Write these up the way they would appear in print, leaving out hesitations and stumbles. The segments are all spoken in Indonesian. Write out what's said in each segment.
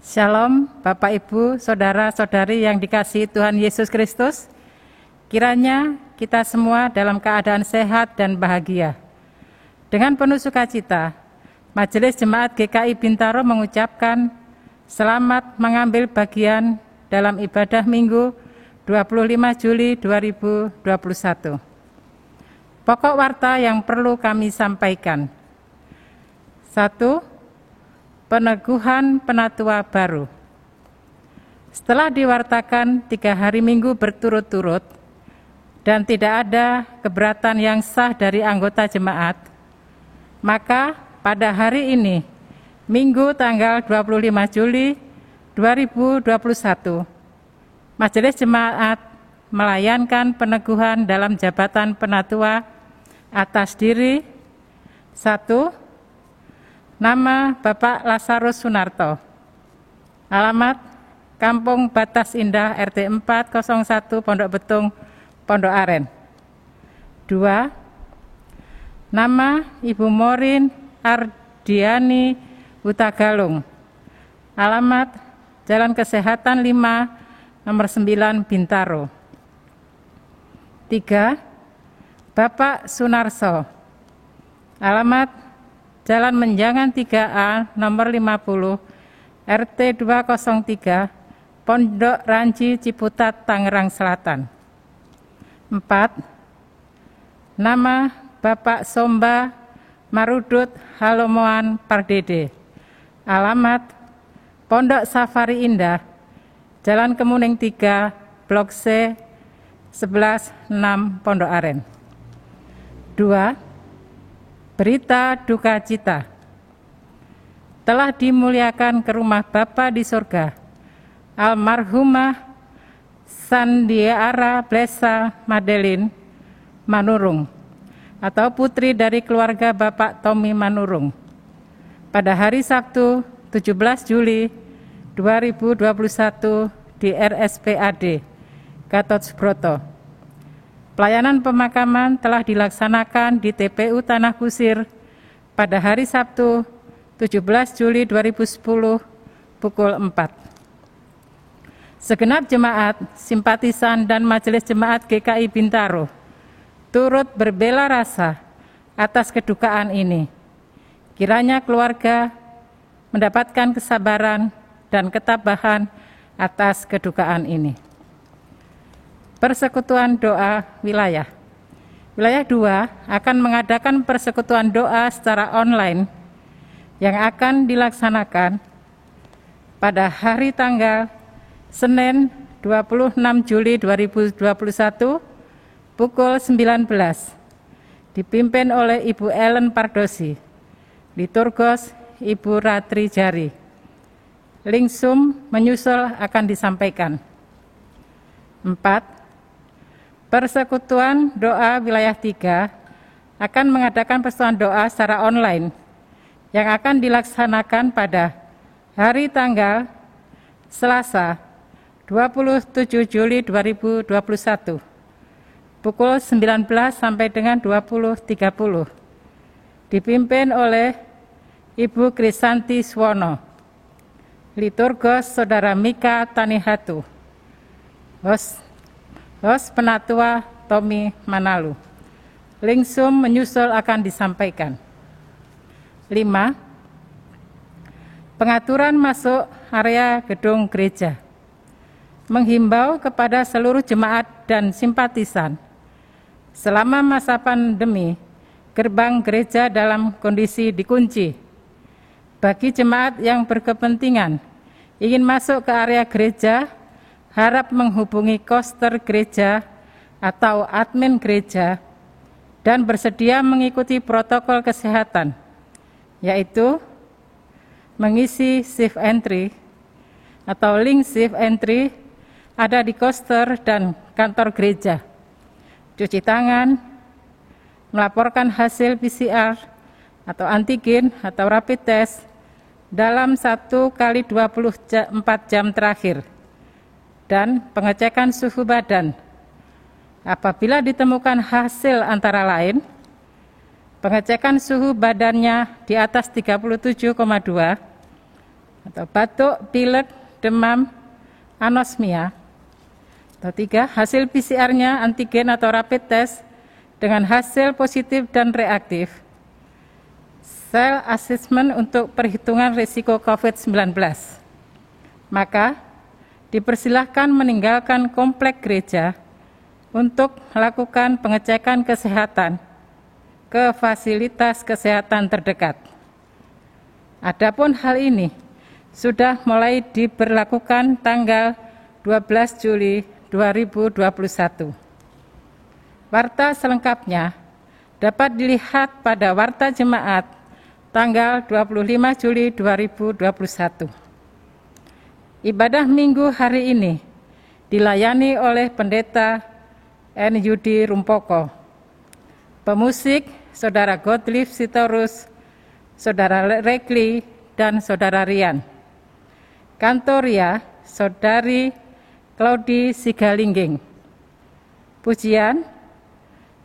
Shalom Bapak Ibu, Saudara-saudari yang dikasihi Tuhan Yesus Kristus. Kiranya kita semua dalam keadaan sehat dan bahagia. Dengan penuh sukacita, Majelis Jemaat GKI Bintaro mengucapkan selamat mengambil bagian dalam ibadah Minggu 25 Juli 2021. Pokok warta yang perlu kami sampaikan. 1. Peneguhan Penatua Baru. Setelah diwartakan 3 hari Minggu berturut-turut dan tidak ada keberatan yang sah dari anggota jemaat, maka pada hari ini, Minggu tanggal 25 Juli 2021, Majelis Jemaat melayankan peneguhan dalam jabatan penatua atas diri 1. Nama Bapak Lazarus Sunarto. Alamat Kampung Batas Indah RT 401 Pondok Betung, Pondok Aren. 2. Nama Ibu Morin Ardiani Hutagalung. Alamat Jalan Kesehatan 5 nomor 9 Bintaro. 3. Bapak Sunarso. Alamat Jalan Menjangan 3A nomor 50 RT 203 Pondok Ranji Ciputat Tangerang Selatan. 4. Nama Bapak Somba Marudut Halomoan Pardede. Alamat Pondok Safari Indah Jalan Kemuning 3 Blok C 11 6 Pondok Aren. 2. Berita duka cita. Telah dimuliakan ke rumah Bapa di sorga, almarhumah Sandiara Blesa Madeline Manurung, atau putri dari keluarga Bapak Tommy Manurung, pada hari Sabtu 17 Juli 2021 di RSPAD Gatot Subroto. Pelayanan pemakaman telah dilaksanakan di TPU Tanah Kusir pada hari Sabtu 17 Juli 2010 pukul 4. Segenap jemaat, simpatisan dan Majelis Jemaat GKI Bintaro turut berbela rasa atas kedukaan ini. Kiranya keluarga mendapatkan kesabaran dan ketabahan atas kedukaan ini. Persekutuan Doa Wilayah. Wilayah 2 akan mengadakan persekutuan doa secara online yang akan dilaksanakan pada hari tanggal Senin 26 Juli 2021 pukul 19, dipimpin oleh Ibu Ellen Pardosi, liturgos Ibu Ratri Jari. Link Zoom menyusul akan disampaikan. 4. Persekutuan Doa Wilayah 3 akan mengadakan persekutuan doa secara online yang akan dilaksanakan pada hari tanggal Selasa 27 Juli 2021 pukul 19 sampai dengan 20.30, dipimpin oleh Ibu Krisanti Swono, liturgos Saudara Mika Tanihatu, host Penatua Tommy Manalu. Link Zoom menyusul akan disampaikan. 5. Pengaturan masuk area gedung gereja. Menghimbau kepada seluruh jemaat dan simpatisan, selama masa pandemi, gerbang gereja dalam kondisi dikunci. Bagi jemaat yang berkepentingan ingin masuk ke area gereja, harap menghubungi koster gereja atau admin gereja dan bersedia mengikuti protokol kesehatan, yaitu mengisi shift entry atau link shift entry ada di koster dan kantor gereja, cuci tangan, melaporkan hasil PCR atau antigen atau rapid test dalam 1 kali 24 jam terakhir, dan pengecekan suhu badan. Apabila ditemukan hasil antara lain, pengecekan suhu badannya di atas 37,2 atau batuk, pilek, demam, anosmia. Atau 3, hasil PCR-nya antigen atau rapid test dengan hasil positif dan reaktif. Self assessment untuk perhitungan risiko COVID-19. Maka dipersilahkan meninggalkan komplek gereja untuk melakukan pengecekan kesehatan ke fasilitas kesehatan terdekat. Adapun hal ini sudah mulai diberlakukan tanggal 12 Juli 2021. Warta selengkapnya dapat dilihat pada Warta Jemaat tanggal 25 Juli 2021. Ibadah Minggu hari ini dilayani oleh Pendeta N. Yudi Rumpoko, pemusik Saudara Gottlieb Sitorus, Saudara Rekli, dan Saudara Rian. Kantoria Saudari Claudi Sigalingging. Pujian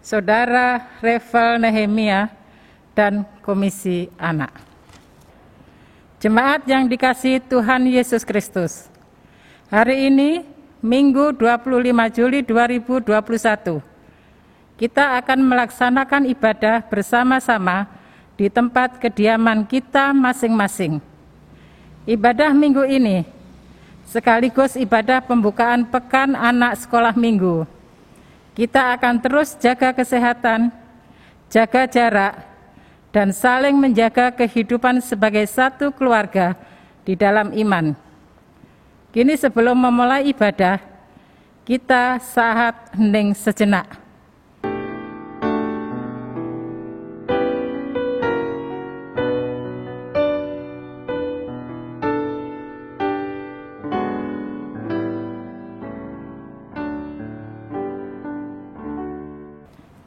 Saudara Revel Nehemia dan Komisi Anak. Jemaat yang dikasihi Tuhan Yesus Kristus, hari ini Minggu 25 Juli 2021, kita akan melaksanakan ibadah bersama-sama di tempat kediaman kita masing-masing. Ibadah minggu ini sekaligus ibadah pembukaan Pekan Anak Sekolah Minggu. Kita akan terus jaga kesehatan, jaga jarak, dan saling menjaga kehidupan sebagai satu keluarga di dalam iman. Kini sebelum memulai ibadah, kita saat hening sejenak.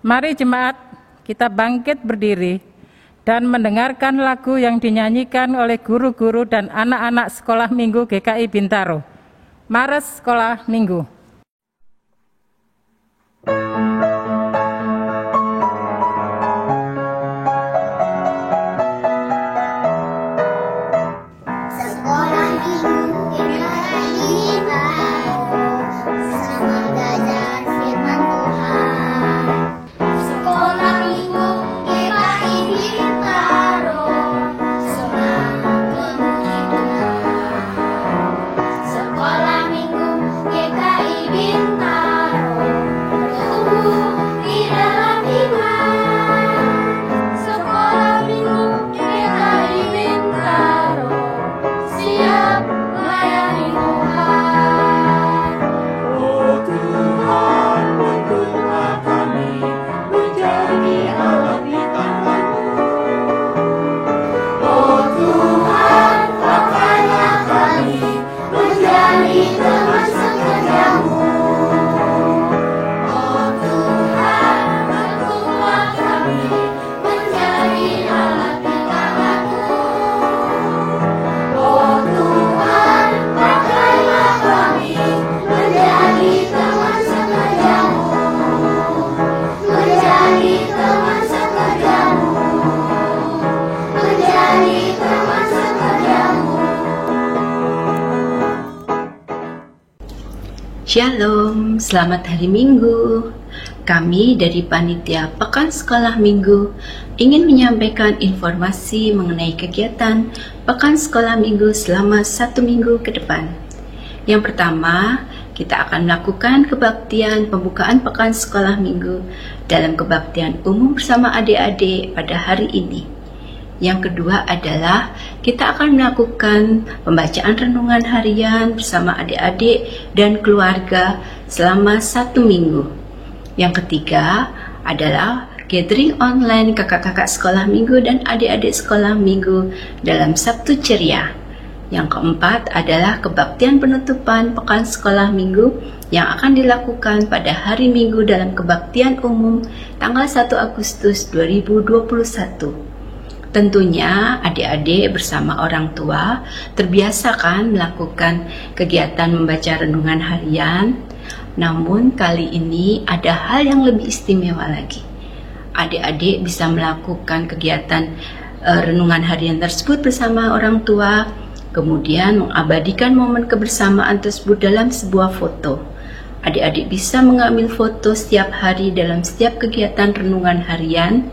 Mari jemaat, kita bangkit berdiri dan mendengarkan lagu yang dinyanyikan oleh guru-guru dan anak-anak sekolah minggu GKI Bintaro. Mares Sekolah Minggu. Shalom, selamat hari Minggu. Kami dari Panitia Pekan Sekolah Minggu ingin menyampaikan informasi mengenai kegiatan Pekan Sekolah Minggu selama 1 minggu ke depan. Yang pertama, kita akan melakukan kebaktian pembukaan Pekan Sekolah Minggu dalam kebaktian umum bersama adik-adik pada hari ini. Yang kedua adalah kita akan melakukan pembacaan renungan harian bersama adik-adik dan keluarga selama 1 minggu. Yang ketiga adalah gathering online kakak-kakak sekolah minggu dan adik-adik sekolah minggu dalam Sabtu Ceria. Yang keempat adalah kebaktian penutupan Pekan Sekolah Minggu yang akan dilakukan pada hari Minggu dalam kebaktian umum tanggal 1 Agustus 2021. Tentunya adik-adik bersama orang tua terbiasakan melakukan kegiatan membaca renungan harian. Namun kali ini ada hal yang lebih istimewa lagi. Adik-adik bisa melakukan kegiatan renungan harian tersebut bersama orang tua kemudian mengabadikan momen kebersamaan tersebut dalam sebuah foto. Adik-adik bisa mengambil foto setiap hari dalam setiap kegiatan renungan harian,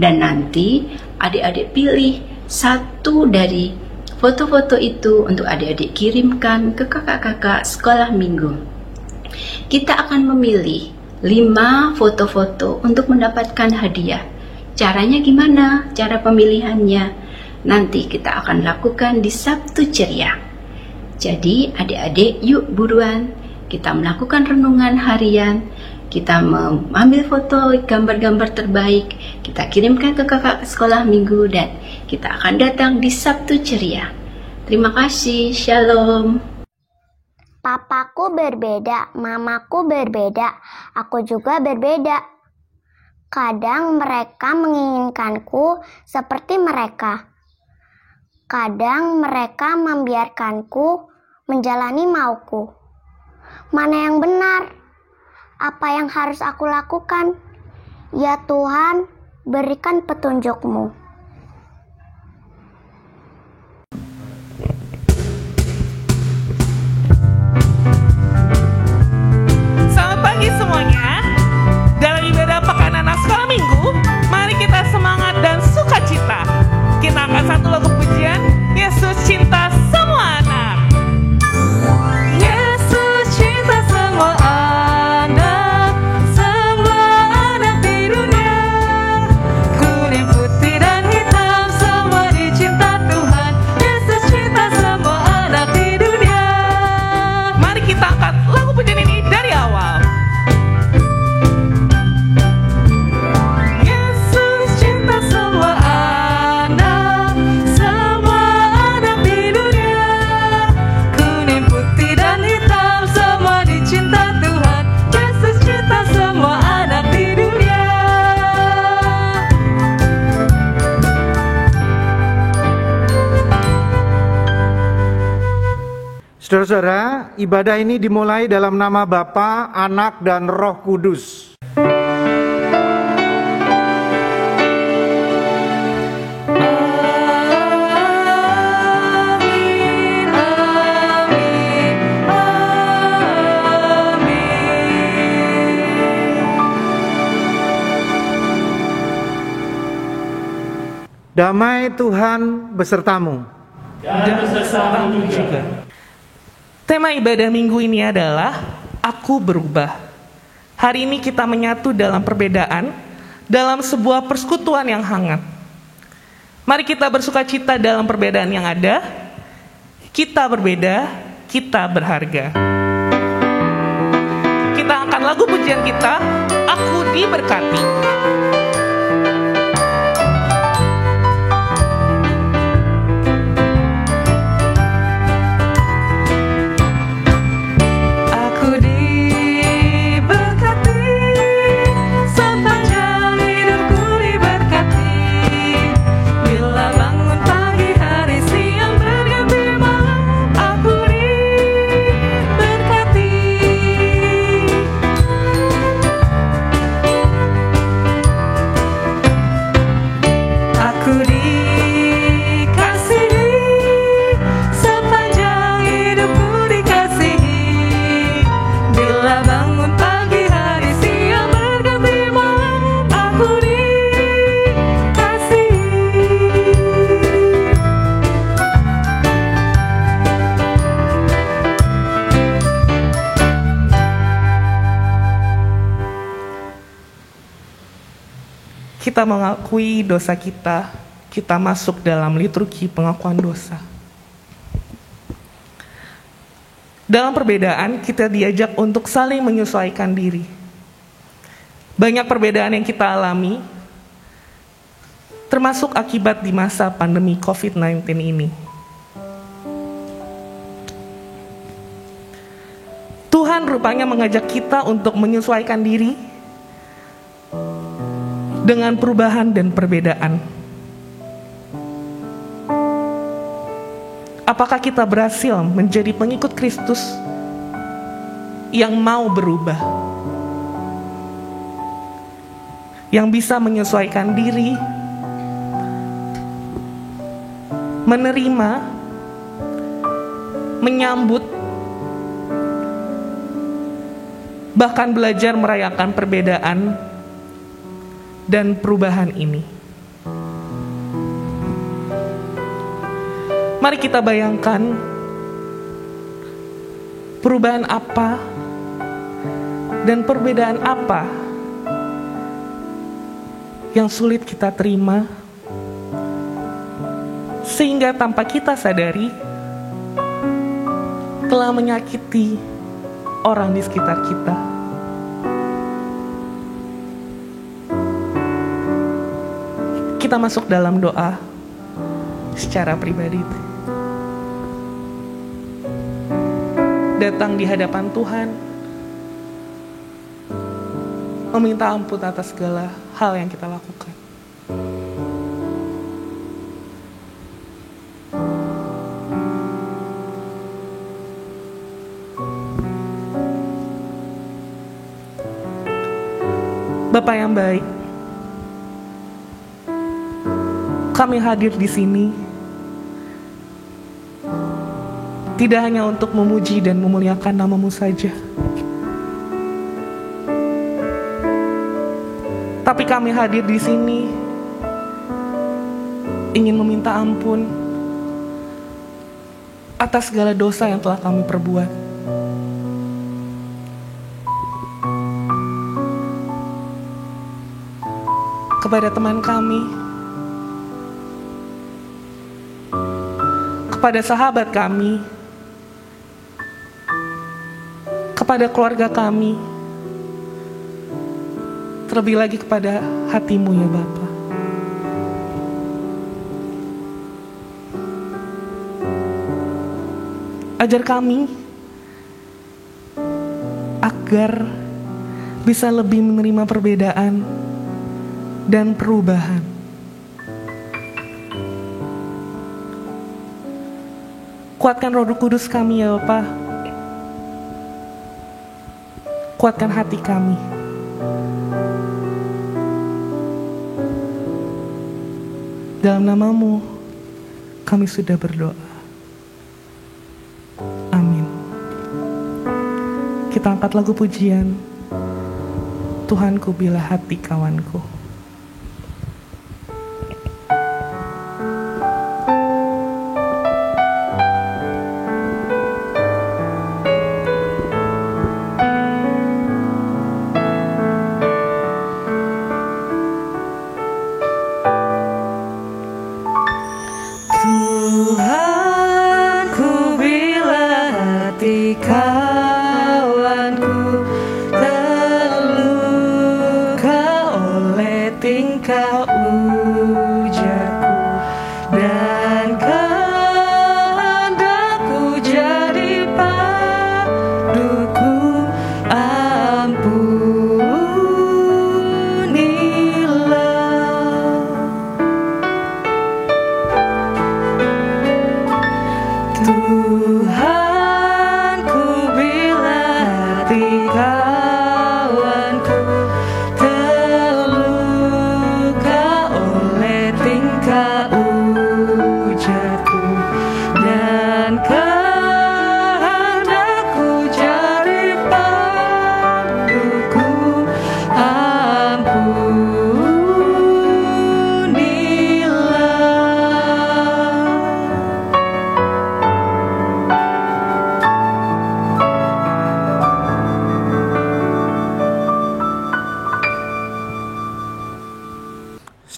dan nanti adik-adik pilih satu dari foto-foto itu untuk adik-adik kirimkan ke kakak-kakak sekolah minggu. Kita akan memilih 5 foto-foto untuk mendapatkan hadiah. Caranya gimana? Cara pemilihannya nanti kita akan lakukan di Sabtu Ceria. Jadi adik-adik yuk buruan, kita melakukan renungan harian, kita mengambil foto gambar-gambar terbaik, kita kirimkan ke kakak sekolah minggu, dan kita akan datang di Sabtu Ceria. Terima kasih, shalom. Papaku berbeda, mamaku berbeda, aku juga berbeda. Kadang mereka menginginkanku seperti mereka. Kadang mereka membiarkanku menjalani mauku. Mana yang benar? Apa yang harus aku lakukan? Ya Tuhan, berikan petunjuk-Mu. Selamat pagi semuanya. Dalam ibadah pekan anak sekolah minggu, mari kita semangat dan sukacita. Kita angkat satu lagu pujian, Yesus cinta semua anak. Yesus cinta semua anak di dunia. Kuning, putih, dan hitam, semua dicinta Tuhan. Yesus cinta semua anak di dunia. Mari kita angkat lagu pujian ini dari awal. Yesus cinta semua anak di dunia. Kuning, putih, dan hitam, semua dicinta Tuhan. Yesus cinta semua anak di dunia. Saudara-saudara, ibadah ini dimulai dalam nama Bapa, Anak, dan Roh Kudus. Amin, amin, amin. Damai Tuhan besertamu. Dan bersamamu juga. Tema ibadah minggu ini adalah Aku Berubah. Hari ini kita menyatu dalam perbedaan, dalam sebuah persekutuan yang hangat. Mari kita bersukacita dalam perbedaan yang ada. Kita berbeda, kita berharga. Kita angkat lagu pujian kita, Aku Diberkati. Aku diberkati, sepanjang hidupku diberkati. Bila bangun pagi, hari, siang, berganti malam, aku diberkati. Aku dikasihi, sepanjang hidupku dikasihi. Bila bangun pagi, hari, siang, berganti malam, aku dikasihi. Kita mengakui dosa kita masuk dalam liturgi pengakuan dosa. Dalam perbedaan, kita diajak untuk saling menyesuaikan diri. Banyak perbedaan yang kita alami, termasuk akibat di masa pandemi COVID-19 ini. Tuhan rupanya mengajak kita untuk menyesuaikan diri dengan perubahan dan perbedaan. Apakah kita berhasil menjadi pengikut Kristus yang mau berubah, yang bisa menyesuaikan diri, menerima menyambut, bahkan belajar merayakan perbedaan dan perubahan ini. Mari kita bayangkan perubahan apa dan perbedaan apa yang sulit kita terima, sehingga tanpa kita sadari telah menyakiti orang di sekitar kita. Kita masuk dalam doa secara pribadi. Datang di hadapan Tuhan, meminta ampun atas segala hal yang kita lakukan. Bapa yang baik, kami hadir di sini tidak hanya untuk memuji dan memuliakan nama-Mu saja, tapi kami hadir di sini ingin meminta ampun atas segala dosa yang telah kami perbuat. Kepada teman kami, kepada sahabat kami, kepada keluarga kami, terlebih lagi kepada hati-Mu ya Bapa. Ajar kami agar bisa lebih menerima perbedaan dan perubahan. Kuatkan Roh Kudus kami ya Bapa. Kuatkan hati kami. Dalam nama-Mu kami sudah berdoa. Amin. Kita angkat lagu pujian, Tuhanku bila hati kawanku.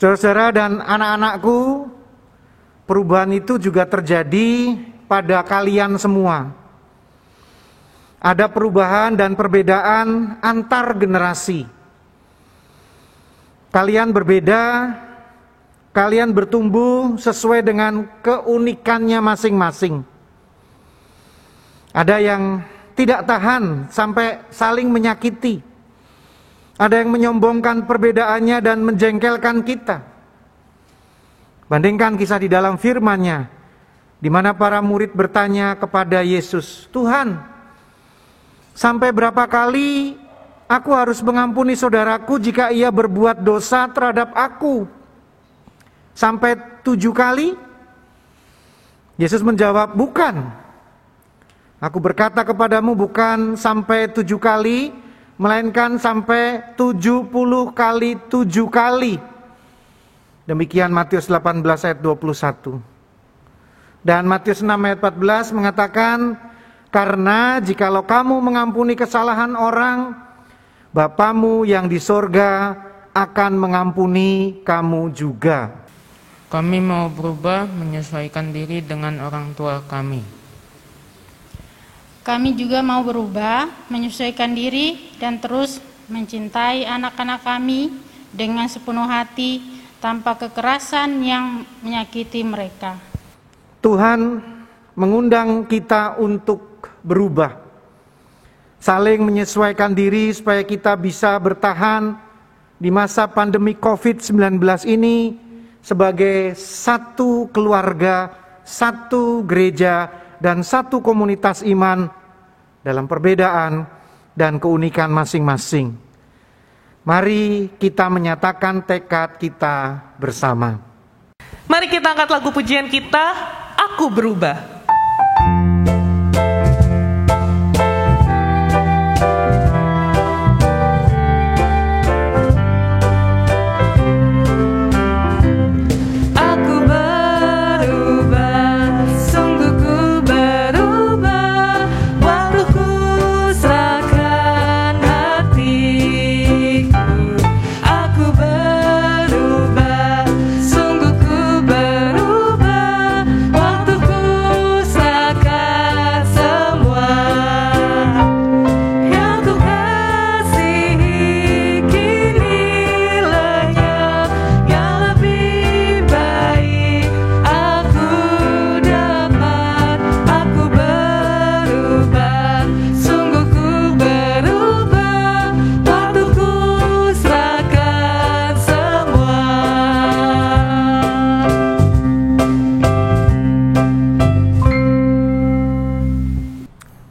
Saudara-saudara dan anak-anakku, perubahan itu juga terjadi pada kalian semua. Ada perubahan dan perbedaan antar generasi. Kalian berbeda, kalian bertumbuh sesuai dengan keunikannya masing-masing. Ada yang tidak tahan sampai saling menyakiti. Ada yang menyombongkan perbedaannya dan menjengkelkan kita. Bandingkan kisah di dalam firman-Nya, di mana para murid bertanya kepada Yesus, "Tuhan, sampai berapa kali aku harus mengampuni saudaraku jika ia berbuat dosa terhadap aku? Sampai 7 kali?" Yesus menjawab, "Bukan, Aku berkata kepadamu bukan sampai 7 kali, melainkan sampai 70 kali 7 kali. Demikian Matius 18 ayat 21. Dan Matius 6 ayat 14 mengatakan, karena jikalau kamu mengampuni kesalahan orang, Bapamu yang di sorga akan mengampuni kamu juga. Kami mau berubah menyesuaikan diri dengan orang tua kami. Kami juga mau berubah, menyesuaikan diri dan terus mencintai anak-anak kami dengan sepenuh hati tanpa kekerasan yang menyakiti mereka. Tuhan mengundang kita untuk berubah, saling menyesuaikan diri supaya kita bisa bertahan di masa pandemi COVID-19 ini sebagai satu keluarga, satu gereja, dan satu komunitas iman dalam perbedaan dan keunikan masing-masing. Mari kita menyatakan tekad kita bersama. Mari kita angkat lagu pujian kita, Aku Berubah.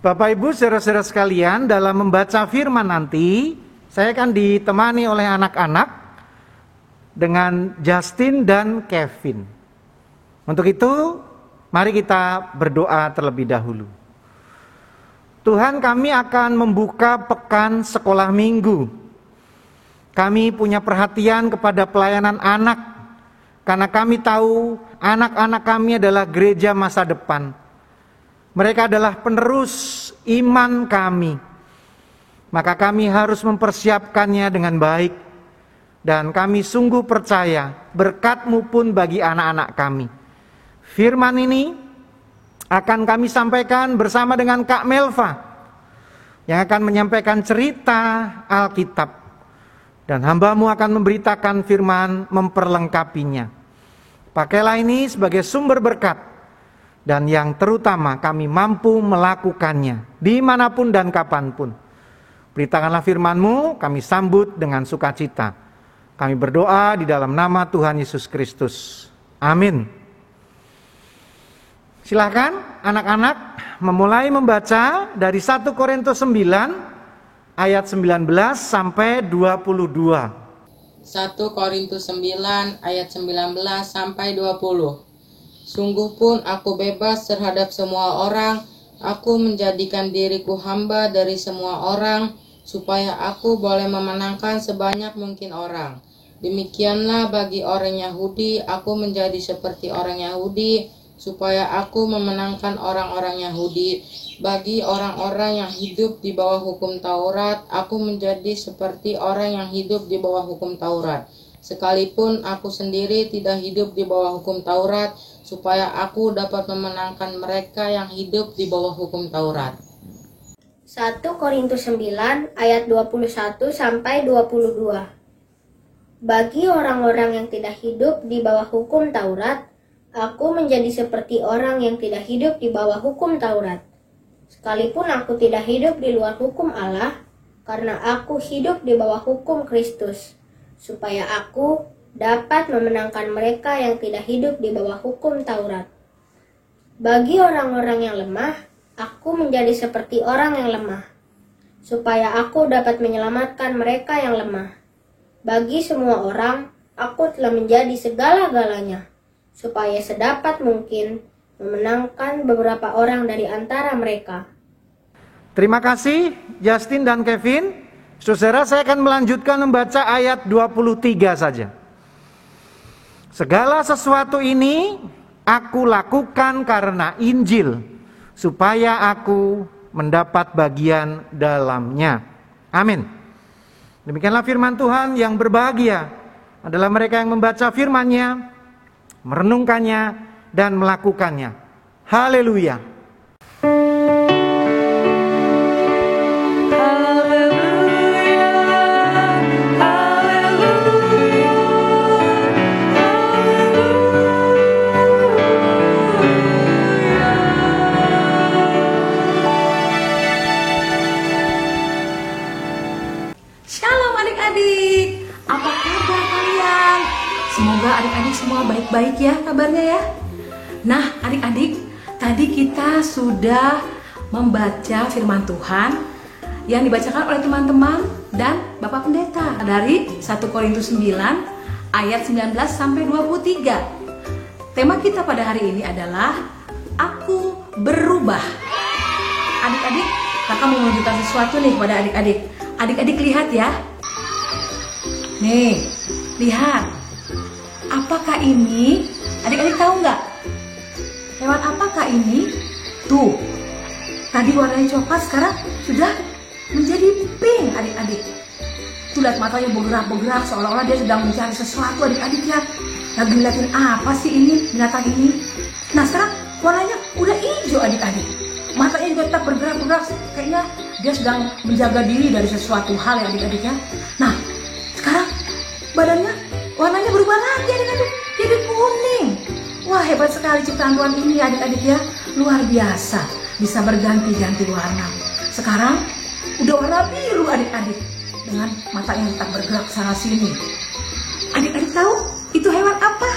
Bapak Ibu saudara-saudara sekalian, dalam membaca firman nanti saya akan ditemani oleh anak-anak dengan Justin dan Kevin. Untuk itu mari kita berdoa terlebih dahulu. Tuhan, kami akan membuka pekan sekolah minggu. Kami punya perhatian kepada pelayanan anak, karena kami tahu anak-anak kami adalah gereja masa depan. Mereka adalah penerus iman kami. Maka kami harus mempersiapkannya dengan baik. Dan kami sungguh percaya berkat-Mu pun bagi anak-anak kami. Firman ini akan kami sampaikan bersama dengan Kak Melva, yang akan menyampaikan cerita Alkitab. Dan hamba-Mu akan memberitakan firman, memperlengkapinya. Pakailah ini sebagai sumber berkat. Dan yang terutama kami mampu melakukannya dimanapun dan kapanpun. Beritakanlah firman-Mu, kami sambut dengan sukacita. Kami berdoa di dalam nama Tuhan Yesus Kristus. Amin. Silakan anak-anak memulai membaca dari 1 Korintus 9 ayat 19 sampai 22. 1 Korintus 9 ayat 19 sampai 20. Sungguh pun aku bebas terhadap semua orang, aku menjadikan diriku hamba dari semua orang, supaya aku boleh memenangkan sebanyak mungkin orang. Demikianlah bagi orang Yahudi, aku menjadi seperti orang Yahudi, supaya aku memenangkan orang-orang Yahudi. Bagi orang-orang yang hidup di bawah hukum Taurat, aku menjadi seperti orang yang hidup di bawah hukum Taurat. Sekalipun aku sendiri tidak hidup di bawah hukum Taurat, supaya aku dapat memenangkan mereka yang hidup di bawah hukum Taurat. 1 Korintus 9 ayat 21 sampai 22. Bagi orang-orang yang tidak hidup di bawah hukum Taurat, aku menjadi seperti orang yang tidak hidup di bawah hukum Taurat. Sekalipun aku tidak hidup di luar hukum Allah, karena aku hidup di bawah hukum Kristus, supaya aku dapat memenangkan mereka yang tidak hidup di bawah hukum Taurat. Bagi orang-orang yang lemah, aku menjadi seperti orang yang lemah, supaya aku dapat menyelamatkan mereka yang lemah. Bagi semua orang, aku telah menjadi segala-galanya, supaya sedapat mungkin memenangkan beberapa orang dari antara mereka. Terima kasih Justin dan Kevin. Saudara, saya akan melanjutkan membaca ayat 23 saja. Segala sesuatu ini aku lakukan karena Injil, supaya aku mendapat bagian dalamnya. Amin. Demikianlah firman Tuhan. Yang berbahagia adalah mereka yang membaca firman-Nya, merenungkannya, dan melakukannya. Haleluya. Shalom adik-adik, apa kabar kalian? Semoga adik-adik semua baik-baik ya kabarnya ya. Nah adik-adik, tadi kita sudah membaca firman Tuhan yang dibacakan oleh teman-teman dan Bapak Pendeta dari 1 Korintus 9 ayat 19 sampai 23. Tema kita pada hari ini adalah Aku berubah. Adik-adik, kakak mau menunjukkan sesuatu nih kepada adik-adik. Adik-adik lihat ya. Nih, lihat. Apakah ini? Adik-adik tahu nggak? Hewan apakah ini? Tuh, tadi warnanya coklat, sekarang sudah menjadi pink adik-adik. Tuh lihat matanya bergerak-bergerak seolah-olah dia sedang mencari sesuatu adik-adik lihat. Lagi ngeliatin apa sih ini binatang ini? Nah sekarang warnanya udah hijau adik-adik. Matanya juga tetap bergerak-gerak, kayaknya dia sedang menjaga diri dari sesuatu hal ya adik-adiknya. Nah sekarang badannya warnanya berubah lagi adik-adik, jadi kuning. Wah hebat sekali ciptaan Tuhan ini adik-adik ya, luar biasa, bisa berganti-ganti warna. Sekarang udah warna biru adik-adik, dengan mata yang tetap bergerak sana sini. Adik-adik tahu itu hewan apa?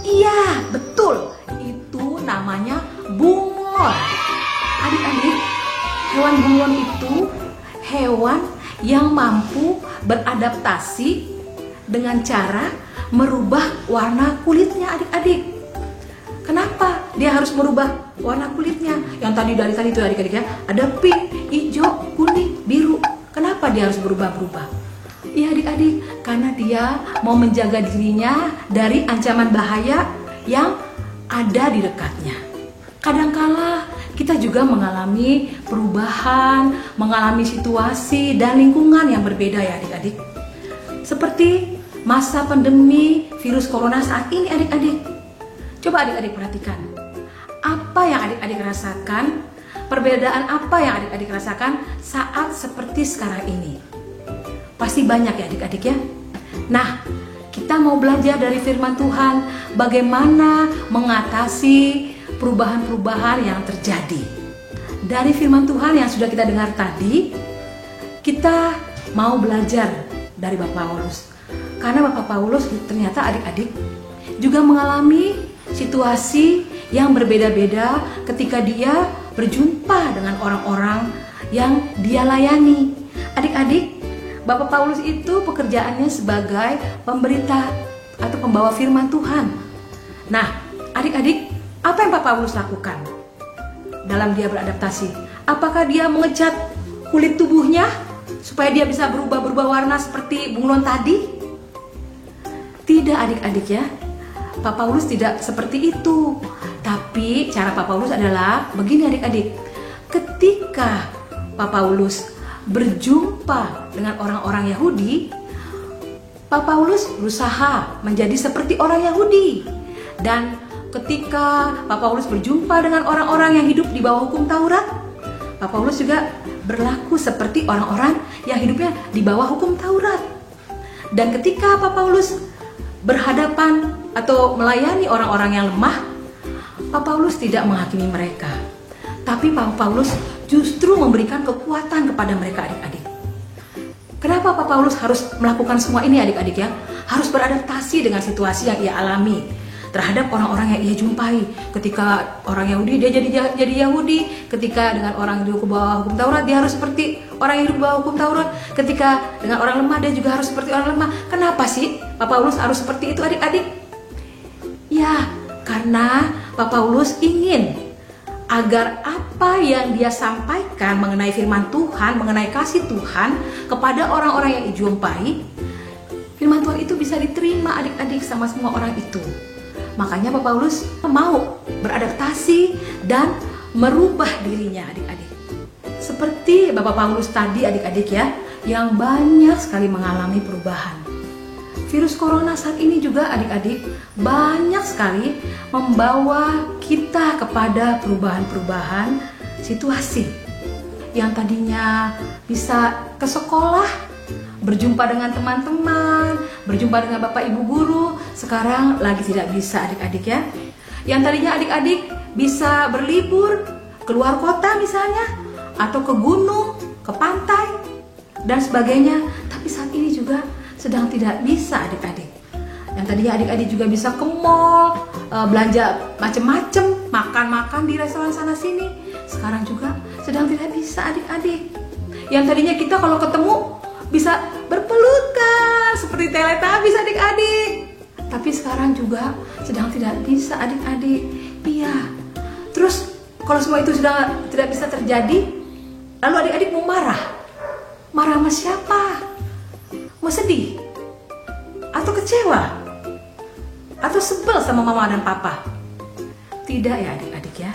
Iya betul, itu namanya bunglon. Adik-adik, hewan bunglon itu hewan yang mampu beradaptasi dengan cara merubah warna kulitnya adik-adik. Kenapa dia harus merubah warna kulitnya? Yang dari tadi itu adik-adik ya, ada pink, hijau, kuning, biru. Kenapa dia harus berubah-berubah? Iya adik-adik, karena dia mau menjaga dirinya dari ancaman bahaya yang ada di dekatnya. Kadangkala kita juga mengalami perubahan, mengalami situasi dan lingkungan yang berbeda ya adik-adik. Seperti masa pandemi virus corona saat ini adik-adik. Coba adik-adik perhatikan, apa yang adik-adik rasakan, perbedaan apa yang adik-adik rasakan saat seperti sekarang ini. Pasti banyak ya adik-adik ya. Nah, kita mau belajar dari firman Tuhan bagaimana mengatasi perubahan-perubahan yang terjadi. Dari firman Tuhan yang sudah kita dengar tadi, kita mau belajar dari Bapak Paulus. Karena Bapak Paulus ternyata adik-adik juga mengalami situasi yang berbeda-beda ketika dia berjumpa dengan orang-orang yang dia layani. Adik-adik, Bapak Paulus itu pekerjaannya sebagai pemberita atau pembawa firman Tuhan. Nah, adik-adik, apa yang Bapak Paulus lakukan dalam dia beradaptasi? Apakah dia mengecat kulit tubuhnya supaya dia bisa berubah-berubah warna seperti bunglon tadi? Tidak adik-adik ya, Pak Paulus tidak seperti itu. Tapi cara Pak Paulus adalah begini adik-adik. Ketika Pak Paulus berjumpa dengan orang-orang Yahudi, Pak Paulus berusaha menjadi seperti orang Yahudi. Dan ketika Pak Paulus berjumpa dengan orang-orang yang hidup di bawah hukum Taurat, Pak Paulus juga berlaku seperti orang-orang yang hidupnya di bawah hukum Taurat. Dan ketika Pak Paulus berhadapan atau melayani orang-orang yang lemah, Pak Paulus tidak menghakimi mereka. Tapi Pak Paulus justru memberikan kekuatan kepada mereka adik-adik. Kenapa Pak Paulus harus melakukan semua ini adik-adik ya? Harus beradaptasi dengan situasi yang ia alami terhadap orang-orang yang ia jumpai. Ketika orang Yahudi dia jadi Yahudi, ketika dengan orang hidup di bawah hukum Taurat dia harus seperti orang yang hidup di bawah hukum Taurat, ketika dengan orang lemah dia juga harus seperti orang lemah. Kenapa sih Pak Paulus harus seperti itu adik-adik? Ya, karena Pak Paulus ingin agar apa yang dia sampaikan mengenai firman Tuhan, mengenai kasih Tuhan kepada orang-orang yang dijumpai, firman Tuhan itu bisa diterima adik-adik sama semua orang itu. Makanya Bapak Paulus mau beradaptasi dan merubah dirinya adik-adik. Seperti Bapak Paulus tadi adik-adik ya, yang banyak sekali mengalami perubahan. Virus corona saat ini juga adik-adik banyak sekali membawa kita kepada perubahan-perubahan situasi. Yang tadinya bisa ke sekolah, berjumpa dengan teman-teman, berjumpa dengan Bapak Ibu guru, sekarang lagi tidak bisa adik-adik ya. Yang tadinya adik-adik bisa berlibur, keluar kota misalnya, atau ke gunung, ke pantai, dan sebagainya. Tapi saat ini juga sedang tidak bisa adik-adik. Yang tadinya adik-adik juga bisa ke mall, belanja macam-macam, makan-makan di restoran sana sini, sekarang juga sedang tidak bisa adik-adik. Yang tadinya kita kalau ketemu bisa berpelukan seperti Teletubbies adik-adik, tapi sekarang juga sedang tidak bisa adik-adik. Iya. Terus kalau semua itu sudah tidak bisa terjadi, lalu adik-adik mau marah sama siapa? Mau sedih? Atau kecewa? Atau sebel sama mama dan papa? Tidak ya adik-adik ya.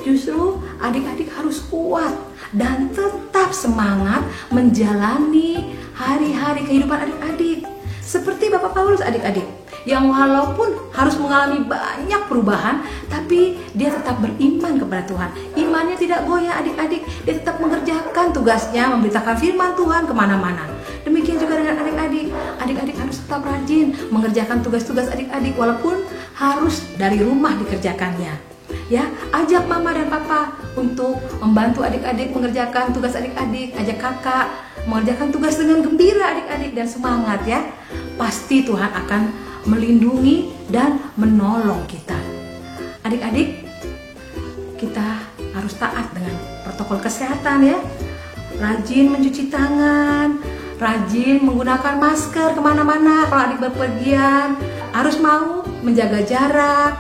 Justru adik-adik harus kuat dan tetap semangat menjalani hari-hari kehidupan adik-adik. Seperti Bapak Paulus adik-adik, yang walaupun harus mengalami banyak perubahan, tapi dia tetap beriman kepada Tuhan. Imannya tidak goyah adik-adik, dia tetap mengerjakan tugasnya, memberitakan firman Tuhan kemana-mana. Demikian juga dengan adik-adik, adik-adik harus tetap rajin mengerjakan tugas-tugas adik-adik, walaupun harus dari rumah dikerjakannya. Ya, ajak mama dan papa untuk membantu adik-adik mengerjakan tugas adik-adik, ajak kakak mengerjakan tugas dengan gembira adik-adik dan semangat ya. Pasti Tuhan akan melindungi dan menolong kita. Adik-adik, kita harus taat dengan protokol kesehatan ya. Rajin mencuci tangan, rajin menggunakan masker kemana-mana kalau adik berpergian. Harus mau menjaga jarak,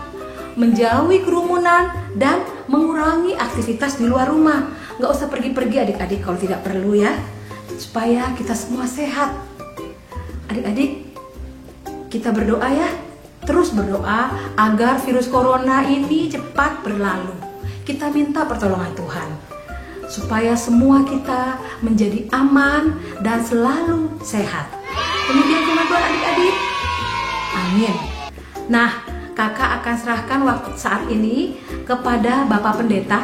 menjauhi kerumunan, dan mengurangi aktivitas di luar rumah. Nggak usah pergi-pergi adik-adik kalau tidak perlu ya, supaya kita semua sehat. Adik-adik, kita berdoa ya, terus berdoa agar virus corona ini cepat berlalu. Kita minta pertolongan Tuhan supaya semua kita menjadi aman dan selalu sehat. Demikian firman Tuhan adik-adik. Amin. Nah, kakak akan serahkan waktu saat ini kepada Bapak Pendeta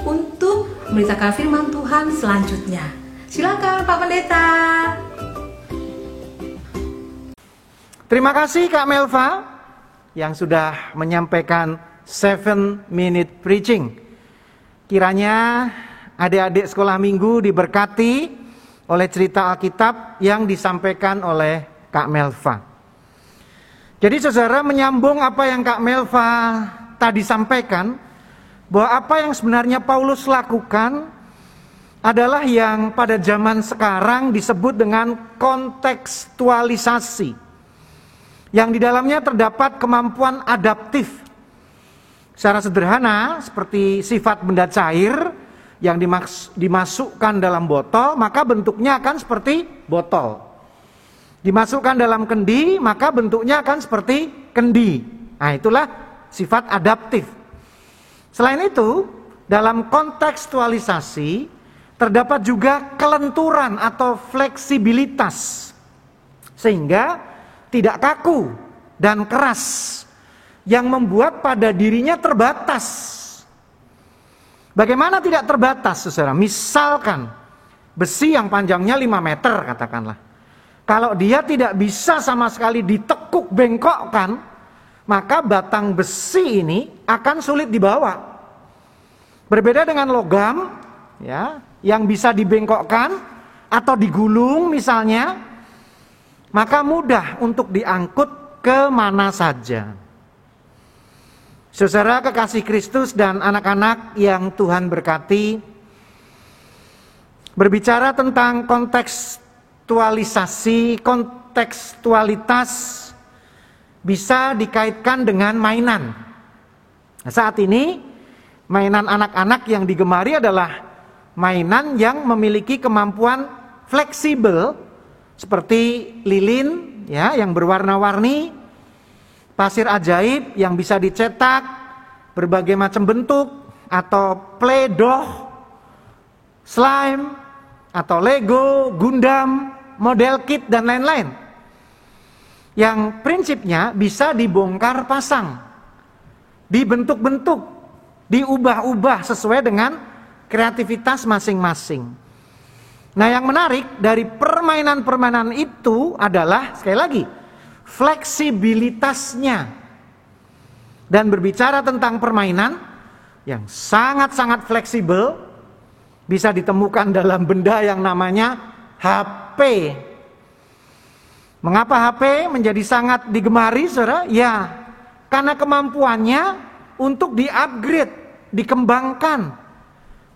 untuk memberitakan firman Tuhan selanjutnya. Silakan Pak Pendeta. Terima kasih Kak Melva yang sudah menyampaikan 7-minute preaching. Kiranya adik-adik sekolah minggu diberkati oleh cerita Alkitab yang disampaikan oleh Kak Melva. Jadi saudara, menyambung apa yang Kak Melva tadi sampaikan, bahwa apa yang sebenarnya Paulus lakukan adalah yang pada zaman sekarang disebut dengan kontekstualisasi, yang di dalamnya terdapat kemampuan adaptif. Secara sederhana, seperti sifat benda cair yang dimasukkan dalam botol, maka bentuknya akan seperti botol. Dimasukkan dalam kendi, maka bentuknya akan seperti kendi. Nah, itulah sifat adaptif. Selain itu, dalam kontekstualisasi terdapat juga kelenturan atau fleksibilitas, sehingga tidak kaku dan keras, yang membuat pada dirinya terbatas. Bagaimana tidak terbatas, saudara? Misalkan besi yang panjangnya 5 meter katakanlah. Kalau dia tidak bisa sama sekali ditekuk bengkokkan, maka batang besi ini akan sulit dibawa. Berbeda dengan logam ya, yang bisa dibengkokkan atau digulung misalnya, maka mudah untuk diangkut kemana saja. Saudara kekasih Kristus dan anak-anak yang Tuhan berkati, berbicara tentang kontekstualitas bisa dikaitkan dengan mainan. Nah, saat ini Mainan anak-anak yang digemari adalah mainan yang memiliki kemampuan fleksibel seperti lilin ya yang berwarna-warni, pasir ajaib yang bisa dicetak berbagai macam bentuk, atau Play-Doh, slime, atau Lego, Gundam, model kit dan lain-lain. Yang prinsipnya bisa dibongkar pasang, dibentuk-bentuk, diubah-ubah sesuai dengan kreativitas masing-masing. Nah, yang menarik dari permainan-permainan itu adalah sekali lagi fleksibilitasnya. Dan berbicara tentang permainan yang sangat-sangat fleksibel, bisa ditemukan dalam benda yang namanya HP. Mengapa HP menjadi sangat digemari, saudara? Ya, karena kemampuannya untuk di-upgrade, dikembangkan,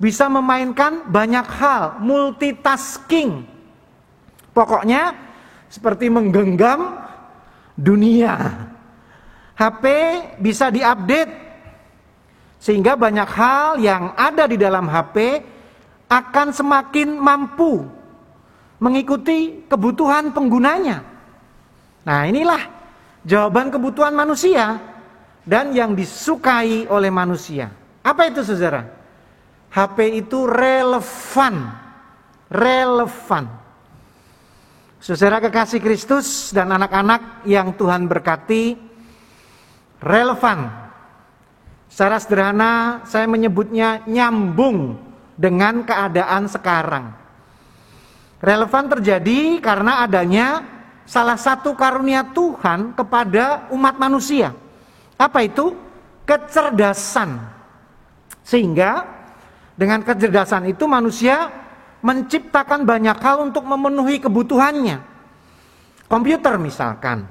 bisa memainkan banyak hal, multitasking. Pokoknya seperti menggenggam dunia. HP bisa diupdate sehingga banyak hal yang ada di dalam HP akan semakin mampu mengikuti kebutuhan penggunanya. Nah, inilah jawaban kebutuhan manusia dan yang disukai oleh manusia. Apa itu, saudara? HP itu relevan. Saudara kekasih Kristus dan anak-anak yang Tuhan berkati, relevan. Secara sederhana saya menyebutnya nyambung dengan keadaan sekarang. Relevan terjadi karena adanya salah satu karunia Tuhan kepada umat manusia. Apa itu? Kecerdasan. Sehingga dengan kecerdasan itu manusia menciptakan banyak hal untuk memenuhi kebutuhannya. Komputer misalkan,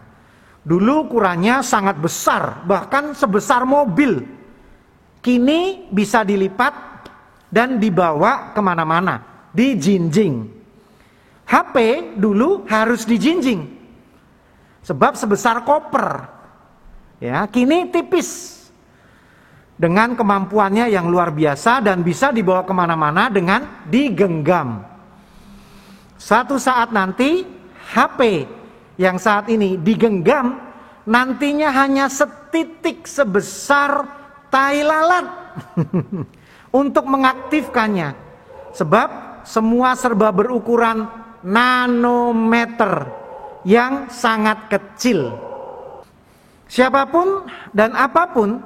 dulu ukurannya sangat besar, bahkan sebesar mobil. Kini bisa dilipat dan dibawa kemana-mana, dijinjing. HP dulu harus dijinjing, sebab sebesar koper. Ya, kini tipis, dengan kemampuannya yang luar biasa dan bisa dibawa kemana-mana dengan digenggam. Suatu saat nanti HP yang saat ini digenggam nantinya hanya setitik sebesar tai lalat untuk mengaktifkannya, sebab semua serba berukuran nanometer yang sangat kecil. Siapapun dan apapun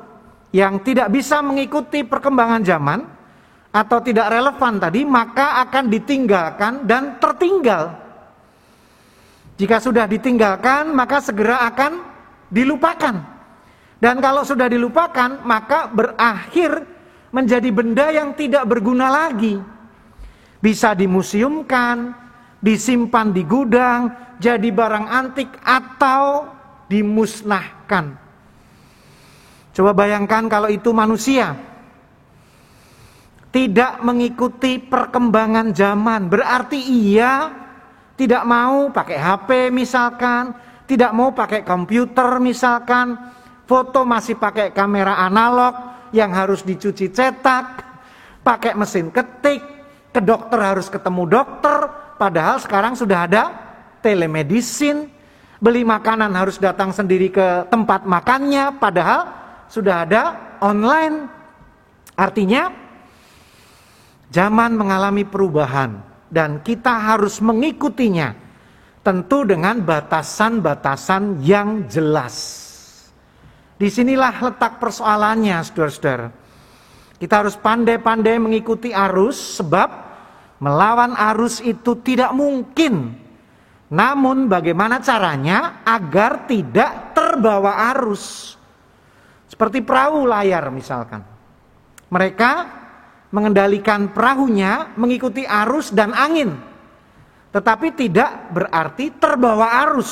yang tidak bisa mengikuti perkembangan zaman atau tidak relevan tadi, maka akan ditinggalkan dan tertinggal. Jika sudah ditinggalkan, maka segera akan dilupakan. Dan kalau sudah dilupakan, maka berakhir menjadi benda yang tidak berguna lagi. Bisa dimuseumkan, disimpan di gudang, jadi barang antik, atau dimusnahkan. Coba bayangkan kalau itu manusia tidak mengikuti perkembangan zaman, berarti ia tidak mau pakai HP misalkan, tidak mau pakai komputer misalkan, foto masih pakai kamera analog yang harus dicuci cetak, pakai mesin ketik, ke dokter harus ketemu dokter, padahal sekarang sudah ada telemedicine, beli makanan harus datang sendiri ke tempat makannya, padahal sudah ada online. Artinya zaman mengalami perubahan dan kita harus mengikutinya, tentu dengan batasan-batasan yang jelas. Disinilah letak persoalannya, saudara-saudara. Kita harus pandai-pandai mengikuti arus, sebab melawan arus itu tidak mungkin. Namun bagaimana caranya agar tidak terbawa arus? Seperti perahu layar misalkan. Mereka mengendalikan perahunya mengikuti arus dan angin. Tetapi tidak berarti terbawa arus.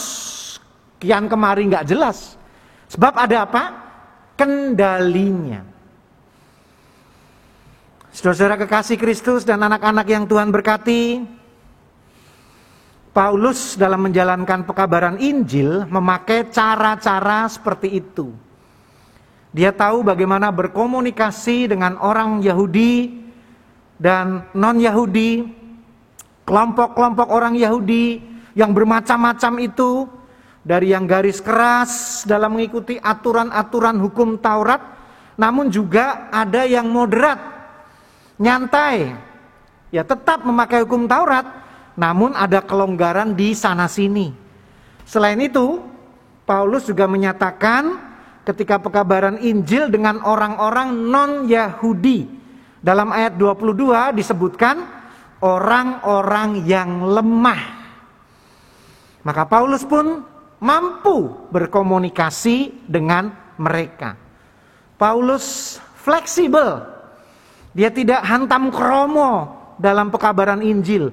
Kian kemari nggak jelas. Sebab ada apa? Kendalinya. Saudara-saudara kekasih Kristus dan anak-anak yang Tuhan berkati, Paulus dalam menjalankan pekabaran Injil memakai cara-cara seperti itu. Dia tahu bagaimana berkomunikasi dengan orang Yahudi dan non-Yahudi, kelompok-kelompok orang Yahudi yang bermacam-macam itu, dari yang garis keras dalam mengikuti aturan-aturan hukum Taurat, namun juga ada yang moderat, nyantai, ya tetap memakai hukum Taurat, namun ada kelonggaran di sana-sini. Selain itu, Paulus juga menyatakan ketika pekabaran Injil dengan orang-orang non-Yahudi. Dalam ayat 22 disebutkan orang-orang yang lemah. Maka Paulus pun mampu berkomunikasi dengan mereka. Paulus fleksibel. Dia tidak hantam kromo dalam pekabaran Injil.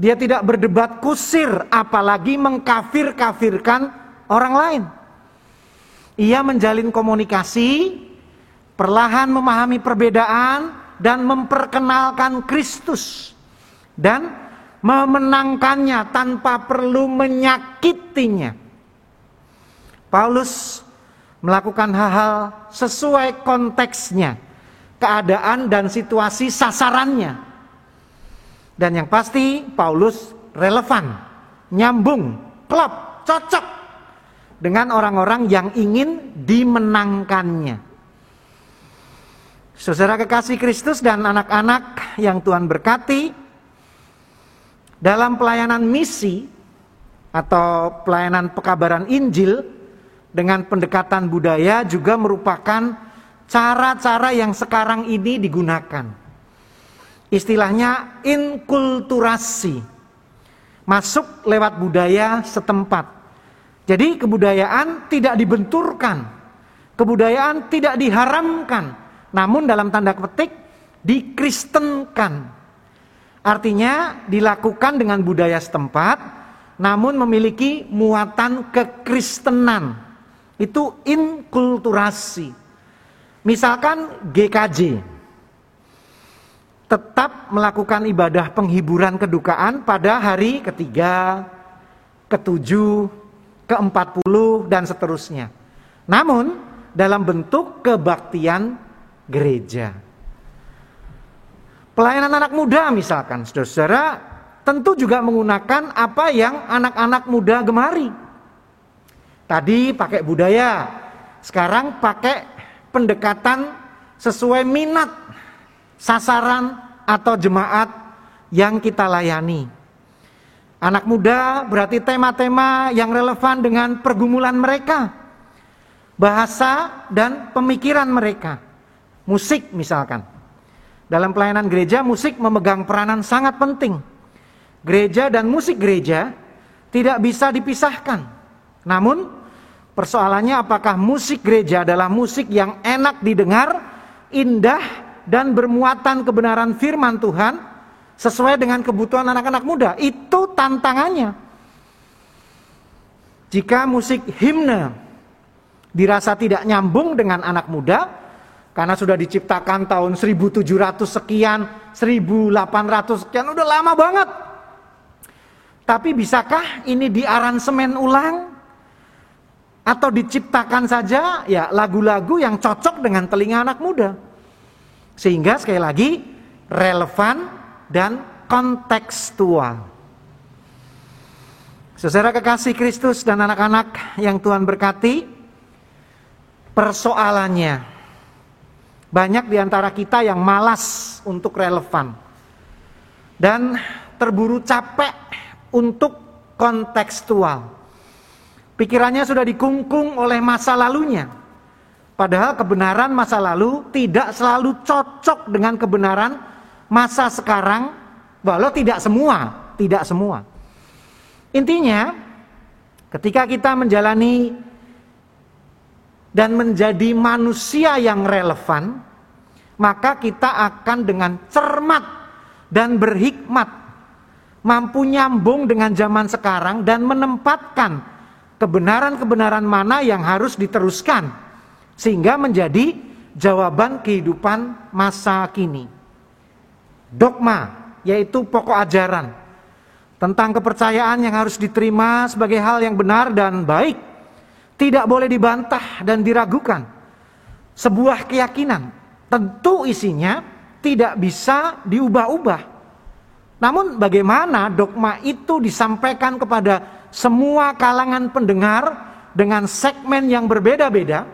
Dia tidak berdebat kusir, apalagi mengkafir-kafirkan orang lain. Ia menjalin komunikasi, perlahan memahami perbedaan, dan memperkenalkan Kristus. Dan memenangkannya tanpa perlu menyakitinya. Paulus melakukan hal-hal sesuai konteksnya, keadaan dan situasi sasarannya. Dan yang pasti Paulus relevan, nyambung, klop, cocok dengan orang-orang yang ingin dimenangkannya. Saudara kekasih Kristus dan anak-anak yang Tuhan berkati, dalam pelayanan misi atau pelayanan pekabaran Injil dengan pendekatan budaya juga merupakan cara-cara yang sekarang ini digunakan. Istilahnya inkulturasi, masuk lewat budaya setempat. Jadi kebudayaan tidak dibenturkan, kebudayaan tidak diharamkan, namun dalam tanda petik dikristenkan. Artinya dilakukan dengan budaya setempat, namun memiliki muatan kekristenan. Itu inkulturasi. Misalkan GKJ, tetap melakukan ibadah penghiburan kedukaan pada hari ketiga, ketujuh, ke-40 dan seterusnya. Namun dalam bentuk kebaktian gereja. Pelayanan anak muda misalkan, saudara-saudara, tentu juga menggunakan apa yang anak-anak muda gemari. Tadi pakai budaya, sekarang pakai pendekatan sesuai minat, sasaran atau jemaat yang kita layani. Anak muda berarti tema-tema yang relevan dengan pergumulan mereka, bahasa dan pemikiran mereka. Musik misalkan. Dalam pelayanan gereja, musik memegang peranan sangat penting. Gereja dan musik gereja tidak bisa dipisahkan. Namun, persoalannya apakah musik gereja adalah musik yang enak didengar, indah, dan bermuatan kebenaran firman Tuhan, sesuai dengan kebutuhan anak-anak muda. Itu tantangannya. Jika musik himne dirasa tidak nyambung dengan anak muda, karena sudah diciptakan tahun 1700 sekian, 1800 sekian, udah lama banget. Tapi bisakah ini diaransemen ulang? Atau diciptakan saja ya lagu-lagu yang cocok dengan telinga anak muda? Sehingga sekali lagi relevan dan kontekstual. Saudara kekasih Kristus dan anak-anak yang Tuhan berkati, persoalannya banyak di antara kita yang malas untuk relevan dan terburu capek untuk kontekstual. Pikirannya sudah dikungkung oleh masa lalunya. Padahal kebenaran masa lalu tidak selalu cocok dengan kebenaran masa sekarang, walau tidak semua. Intinya, ketika kita menjalani dan menjadi manusia yang relevan, maka kita akan dengan cermat dan berhikmat mampu nyambung dengan zaman sekarang dan menempatkan kebenaran-kebenaran mana yang harus diteruskan sehingga menjadi jawaban kehidupan masa kini. Dogma, yaitu pokok ajaran tentang kepercayaan yang harus diterima sebagai hal yang benar dan baik, tidak boleh dibantah dan diragukan. sebuah keyakinan. Tentu isinya tidak bisa diubah-ubah. Namun bagaimana dogma itu disampaikan kepada semua kalangan pendengar dengan segmen yang berbeda-beda,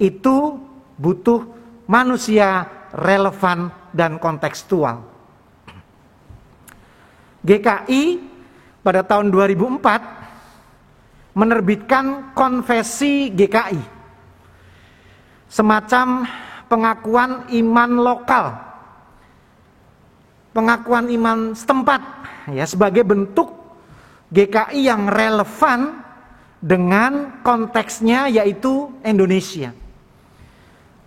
itu butuh manusia relevan dan kontekstual. GKI pada tahun 2004 menerbitkan Konfesi GKI, semacam pengakuan iman lokal, pengakuan iman setempat, ya, sebagai bentuk GKI yang relevan dengan konteksnya, yaitu Indonesia.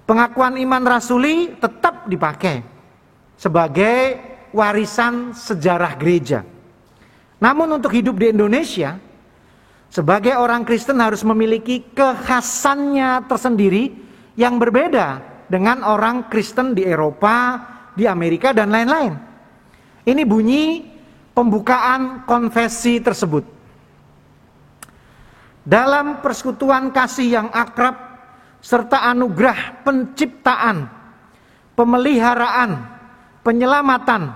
Pengakuan iman rasuli tetap dipakai sebagai warisan sejarah gereja. Namun untuk hidup di Indonesia, sebagai orang Kristen harus memiliki kekhasannya tersendiri yang berbeda dengan orang Kristen di Eropa, di Amerika, dan lain-lain. Ini bunyi pembukaan konfesi tersebut. Dalam persekutuan kasih yang akrab serta anugerah penciptaan, pemeliharaan, penyelamatan,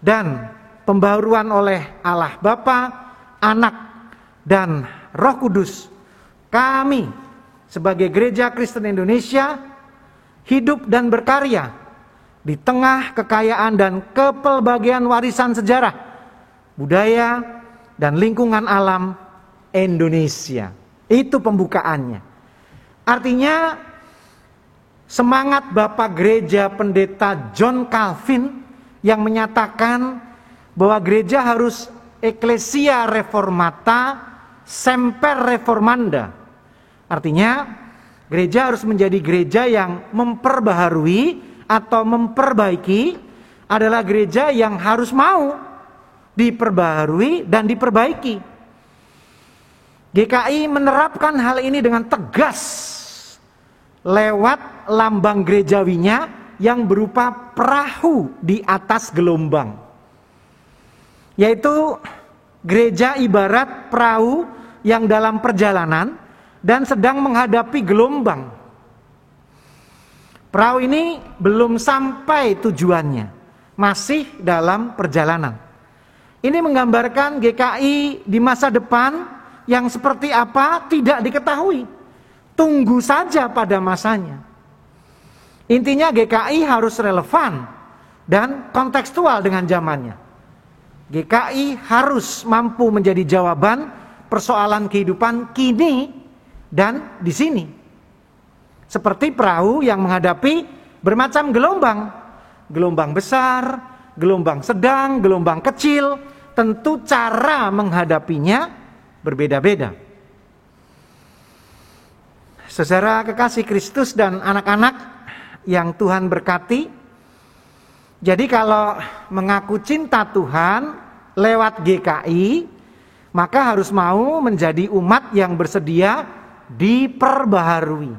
dan pembaharuan oleh Allah Bapa, Anak, dan Roh Kudus, kami sebagai Gereja Kristen Indonesia hidup dan berkarya di tengah kekayaan dan kepelbagaian warisan sejarah, budaya, dan lingkungan alam Indonesia. Itu pembukaannya. Artinya semangat Bapak Gereja Pendeta John Calvin yang menyatakan bahwa gereja harus ecclesia reformata semper reformanda. Artinya gereja harus menjadi gereja yang memperbaharui atau memperbaiki, adalah gereja yang harus mau diperbaharui dan diperbaiki. GKI menerapkan hal ini dengan tegas lewat lambang gerejawinya yang berupa perahu di atas gelombang, yaitu gereja ibarat perahu yang dalam perjalanan dan sedang menghadapi gelombang. Perahu ini belum sampai tujuannya, masih dalam perjalanan. Ini menggambarkan GKI di masa depan yang seperti apa tidak diketahui. Tunggu saja pada masanya. Intinya GKI harus relevan dan kontekstual dengan zamannya. GKI harus mampu menjadi jawaban persoalan kehidupan kini dan di sini. Seperti perahu yang menghadapi bermacam gelombang. Gelombang besar, gelombang sedang, gelombang kecil. Tentu cara menghadapinya berbeda-beda. Saudara kekasih Kristus dan anak-anak yang Tuhan berkati, jadi kalau mengaku cinta Tuhan lewat GKI, maka harus mau menjadi umat yang bersedia diperbaharui.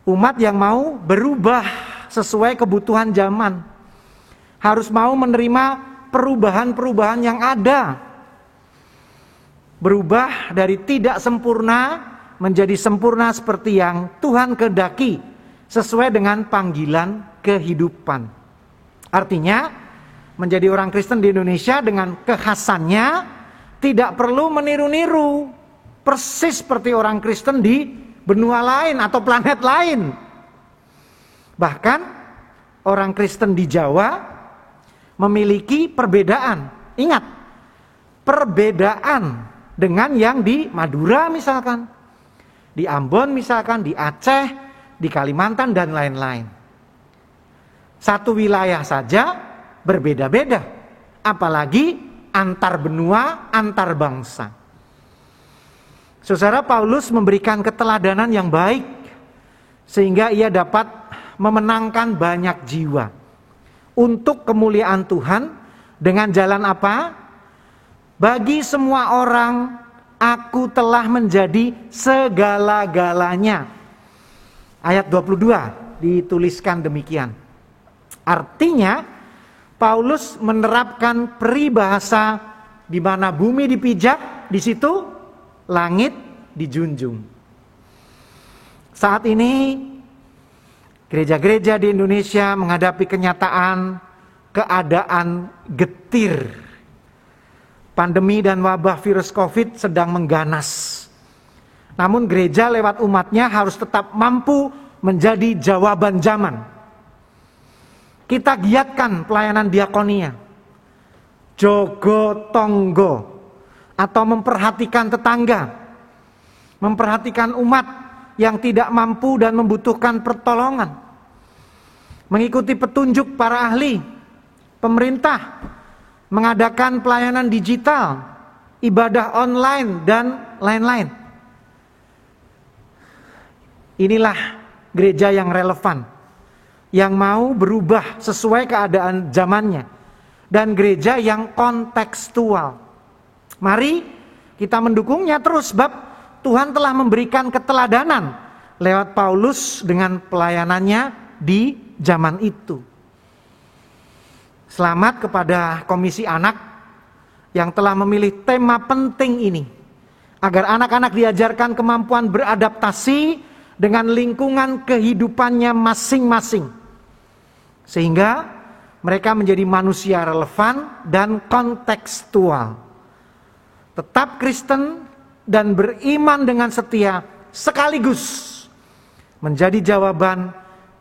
Umat yang mau berubah sesuai kebutuhan zaman. Harus mau menerima perubahan-perubahan yang ada. Berubah dari tidak sempurna menjadi sempurna seperti yang Tuhan kehendaki sesuai dengan panggilan kehidupan. Artinya menjadi orang Kristen di Indonesia dengan kekhasannya tidak perlu meniru-niru persis seperti orang Kristen di benua lain atau planet lain. Bahkan orang Kristen di Jawa memiliki perbedaan. Ingat, perbedaan dengan yang di Madura misalkan, di Ambon misalkan, di Aceh, di Kalimantan, dan lain-lain. Satu wilayah saja berbeda-beda, apalagi antar benua, antar bangsa. Saudara, Paulus memberikan keteladanan yang baik sehingga ia dapat memenangkan banyak jiwa untuk kemuliaan Tuhan dengan jalan apa? Bagi semua orang aku telah menjadi segala-galanya. Ayat 22 dituliskan demikian. Artinya Paulus menerapkan peribahasa di mana bumi dipijak, di situ langit dijunjung. Saat ini Gereja-gereja di Indonesia menghadapi kenyataan keadaan getir. Pandemi dan wabah virus COVID sedang mengganas. Namun gereja lewat umatnya harus tetap mampu menjadi jawaban zaman. Kita giatkan pelayanan diakonia, jogo tonggo, atau memperhatikan tetangga, memperhatikan umat yang tidak mampu dan membutuhkan pertolongan. Mengikuti petunjuk para ahli, pemerintah, mengadakan pelayanan digital, ibadah online, dan lain-lain. Inilah gereja yang relevan, yang mau berubah sesuai keadaan zamannya, dan gereja yang kontekstual. Mari kita mendukungnya terus, sebab Tuhan telah memberikan keteladanan lewat Paulus dengan pelayanannya di zaman itu. Selamat kepada Komisi Anak yang telah memilih tema penting ini, agar anak-anak diajarkan kemampuan beradaptasi dengan lingkungan kehidupannya masing-masing, sehingga mereka menjadi manusia relevan dan kontekstual, tetap Kristen dan beriman dengan setia, sekaligus menjadi jawaban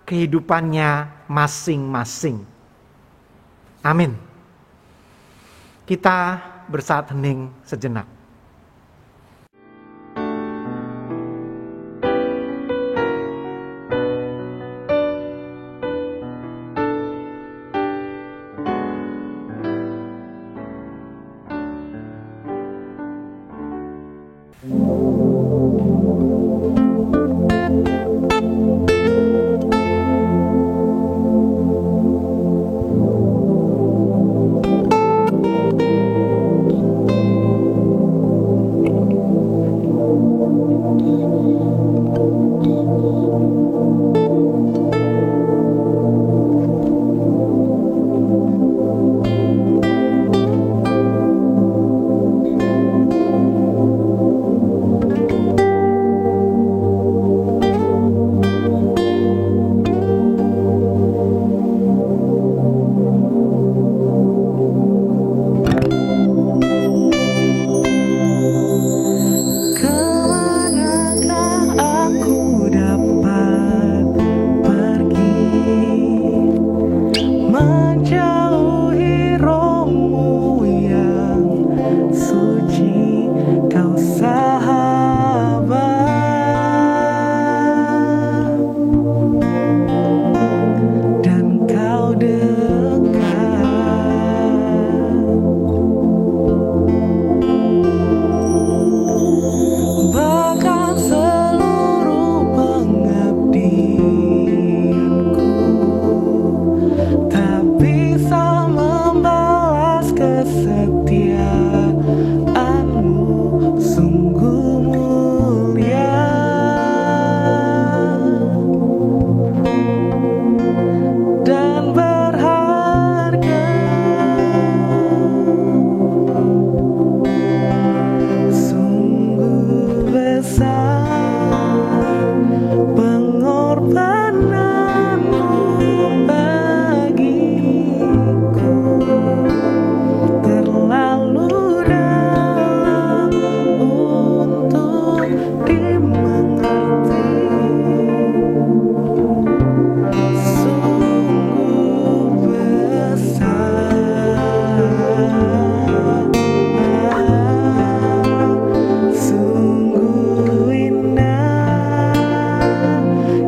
kehidupannya masing-masing. Amin. Kita bersaat hening sejenak.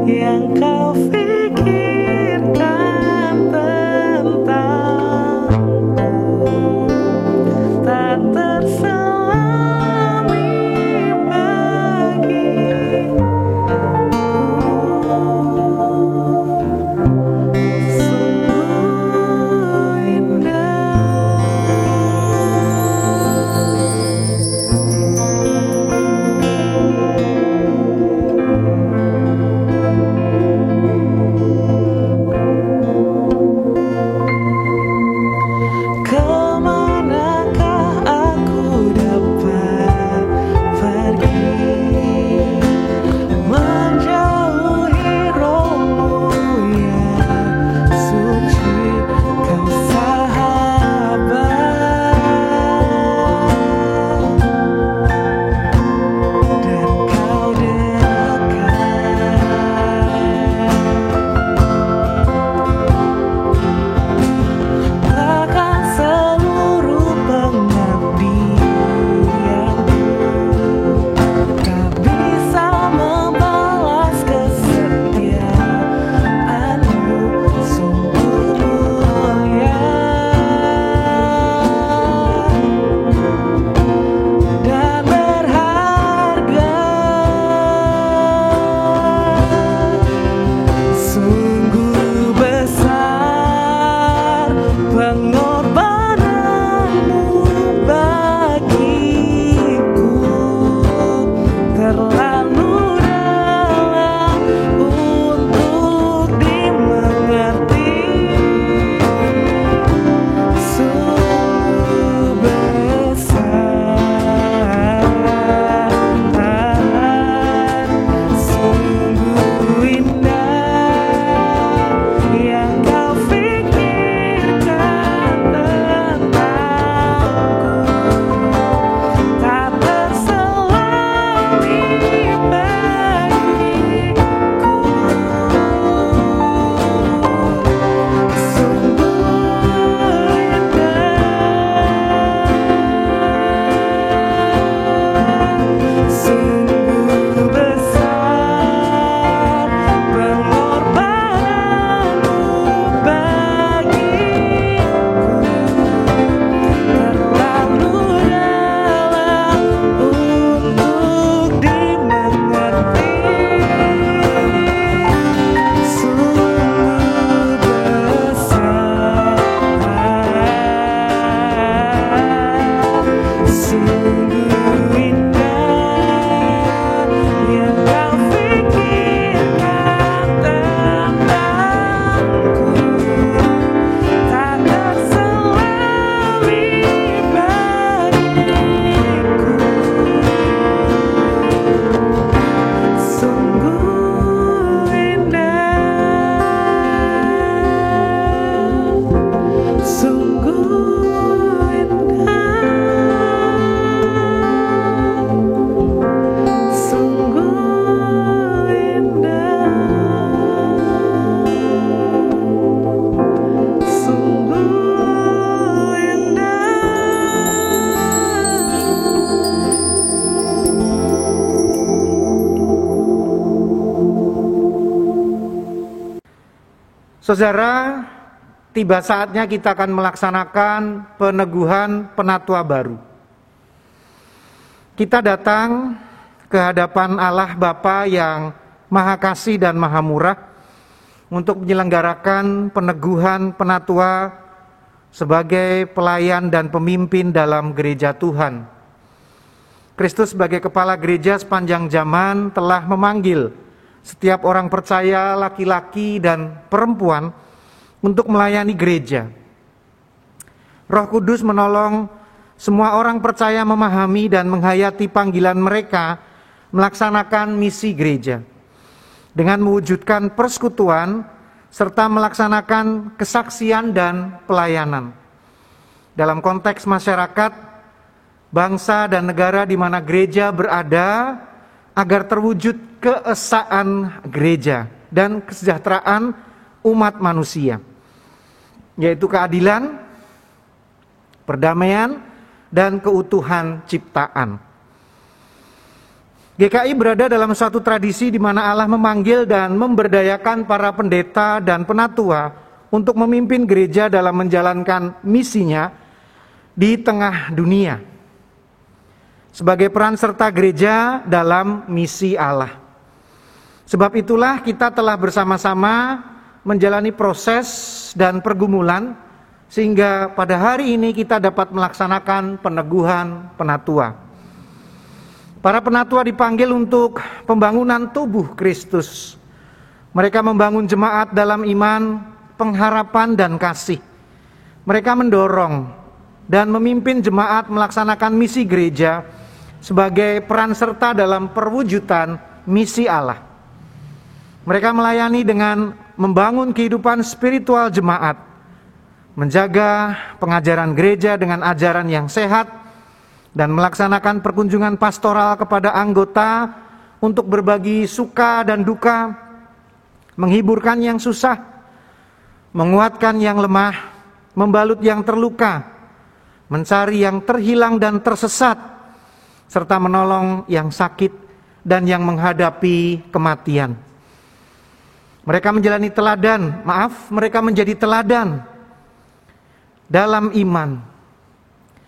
Yang Saudara, tiba saatnya kita akan melaksanakan peneguhan penatua baru. Kita datang ke hadapan Allah Bapa yang Maha Kasih dan Maha Murah untuk menyelenggarakan peneguhan penatua sebagai pelayan dan pemimpin dalam gereja Tuhan. Kristus sebagai kepala gereja sepanjang zaman telah memanggil setiap orang percaya, laki-laki dan perempuan, untuk melayani gereja. Roh Kudus menolong semua orang percaya memahami dan menghayati panggilan mereka melaksanakan misi gereja dengan mewujudkan persekutuan serta melaksanakan kesaksian dan pelayanan. Dalam konteks masyarakat, bangsa dan negara di mana gereja berada, agar terwujud keesaan gereja dan kesejahteraan umat manusia, yaitu keadilan, perdamaian, dan keutuhan ciptaan. GKI berada dalam suatu tradisi di mana Allah memanggil dan memberdayakan para pendeta dan penatua untuk memimpin gereja dalam menjalankan misinya di tengah dunia, sebagai peran serta gereja dalam misi Allah. Sebab itulah kita telah bersama-sama menjalani proses dan pergumulan sehingga pada hari ini kita dapat melaksanakan peneguhan penatua. Para penatua dipanggil untuk pembangunan tubuh Kristus. Mereka membangun jemaat dalam iman, pengharapan, dan kasih. Mereka mendorong dan memimpin jemaat melaksanakan misi gereja sebagai peran serta dalam perwujudan misi Allah. Mereka melayani dengan membangun kehidupan spiritual jemaat, menjaga pengajaran gereja dengan ajaran yang sehat, dan melaksanakan perkunjungan pastoral kepada anggota untuk berbagi suka dan duka, menghiburkan yang susah, menguatkan yang lemah, membalut yang terluka, mencari yang terhilang dan tersesat, serta menolong yang sakit dan yang menghadapi kematian. Mereka menjadi teladan dalam iman,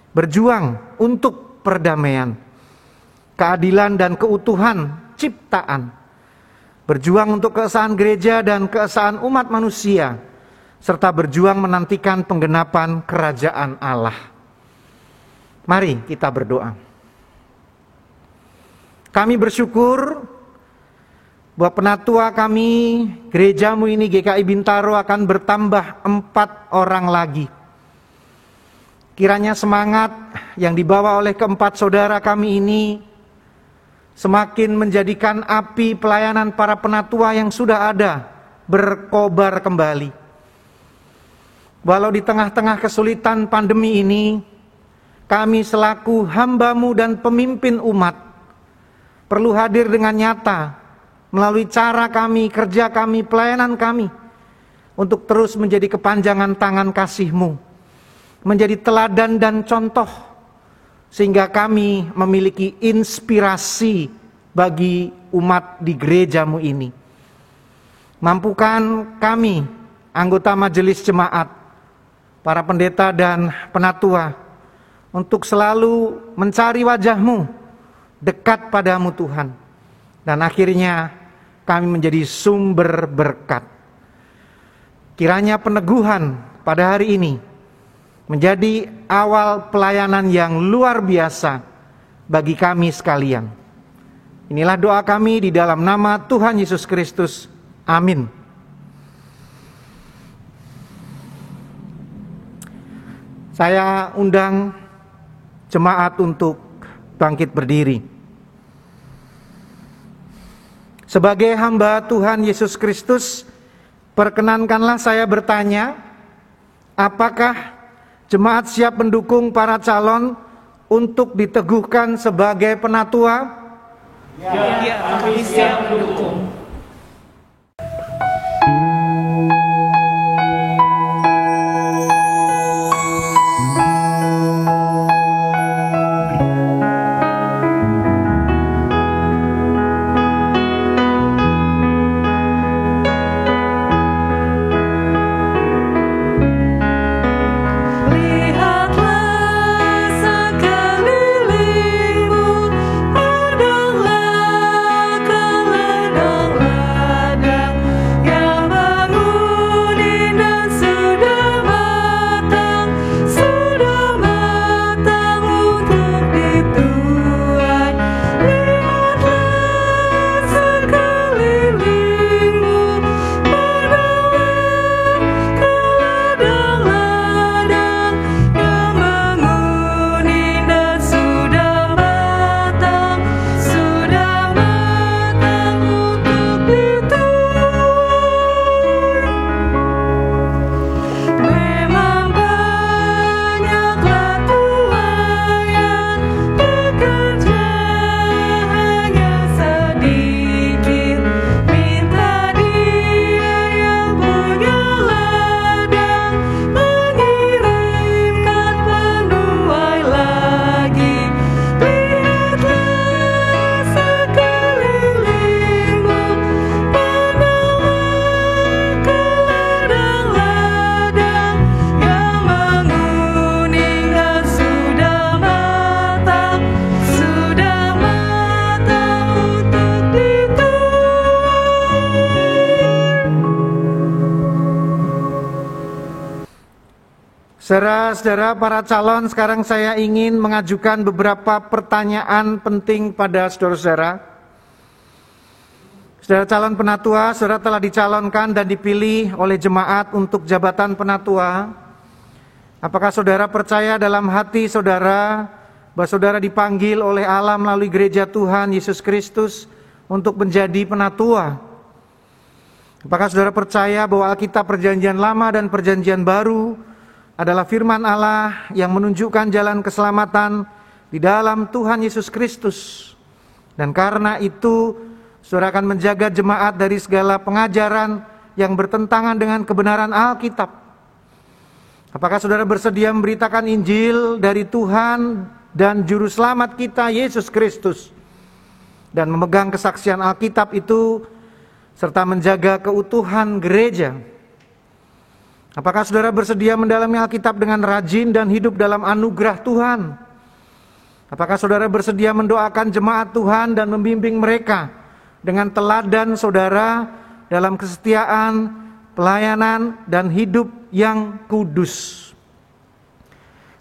berjuang untuk perdamaian, keadilan dan keutuhan ciptaan, berjuang untuk keesaan gereja dan keesaan umat manusia, serta berjuang menantikan penggenapan kerajaan Allah. Mari kita berdoa. Kami bersyukur bahwa penatua kami, gerejamu ini GKI Bintaro akan bertambah 4 orang lagi. Kiranya semangat yang dibawa oleh keempat saudara kami ini semakin menjadikan api pelayanan para penatua yang sudah ada berkobar kembali. Walau di tengah-tengah kesulitan pandemi ini, kami selaku hamba-Mu dan pemimpin umat perlu hadir dengan nyata melalui cara kami, kerja kami, pelayanan kami, untuk terus menjadi kepanjangan tangan kasih-Mu, menjadi teladan dan contoh, sehingga kami memiliki inspirasi bagi umat di gereja-Mu ini. Mampukan kami, anggota majelis jemaat, para pendeta dan penatua, untuk selalu mencari wajah-Mu, dekat padamu Tuhan. Dan akhirnya kami menjadi sumber berkat. Kiranya peneguhan pada hari ini menjadi awal pelayanan yang luar biasa bagi kami sekalian. Inilah doa kami di dalam nama Tuhan Yesus Kristus. Amin. Saya undang jemaat untuk bangkit berdiri. Sebagai hamba Tuhan Yesus Kristus, perkenankanlah saya bertanya, apakah jemaat siap mendukung para calon untuk diteguhkan sebagai penatua? Ya, kami siap mendukung. Saudara-saudara para calon, sekarang saya ingin mengajukan beberapa pertanyaan penting pada saudara-saudara. Saudara calon penatua, saudara telah dicalonkan dan dipilih oleh jemaat untuk jabatan penatua. Apakah saudara percaya dalam hati saudara bahwa saudara dipanggil oleh Allah melalui gereja Tuhan Yesus Kristus untuk menjadi penatua? Apakah saudara percaya bahwa Alkitab Perjanjian Lama dan Perjanjian Baru adalah firman Allah yang menunjukkan jalan keselamatan di dalam Tuhan Yesus Kristus? Dan karena itu, saudara akan menjaga jemaat dari segala pengajaran yang bertentangan dengan kebenaran Alkitab. Apakah saudara bersedia memberitakan Injil dari Tuhan dan Juru Selamat kita, Yesus Kristus, dan memegang kesaksian Alkitab itu, serta menjaga keutuhan gereja? Apakah saudara bersedia mendalami Alkitab dengan rajin dan hidup dalam anugerah Tuhan? Apakah saudara bersedia mendoakan jemaat Tuhan dan membimbing mereka dengan teladan saudara dalam kesetiaan, pelayanan, dan hidup yang kudus?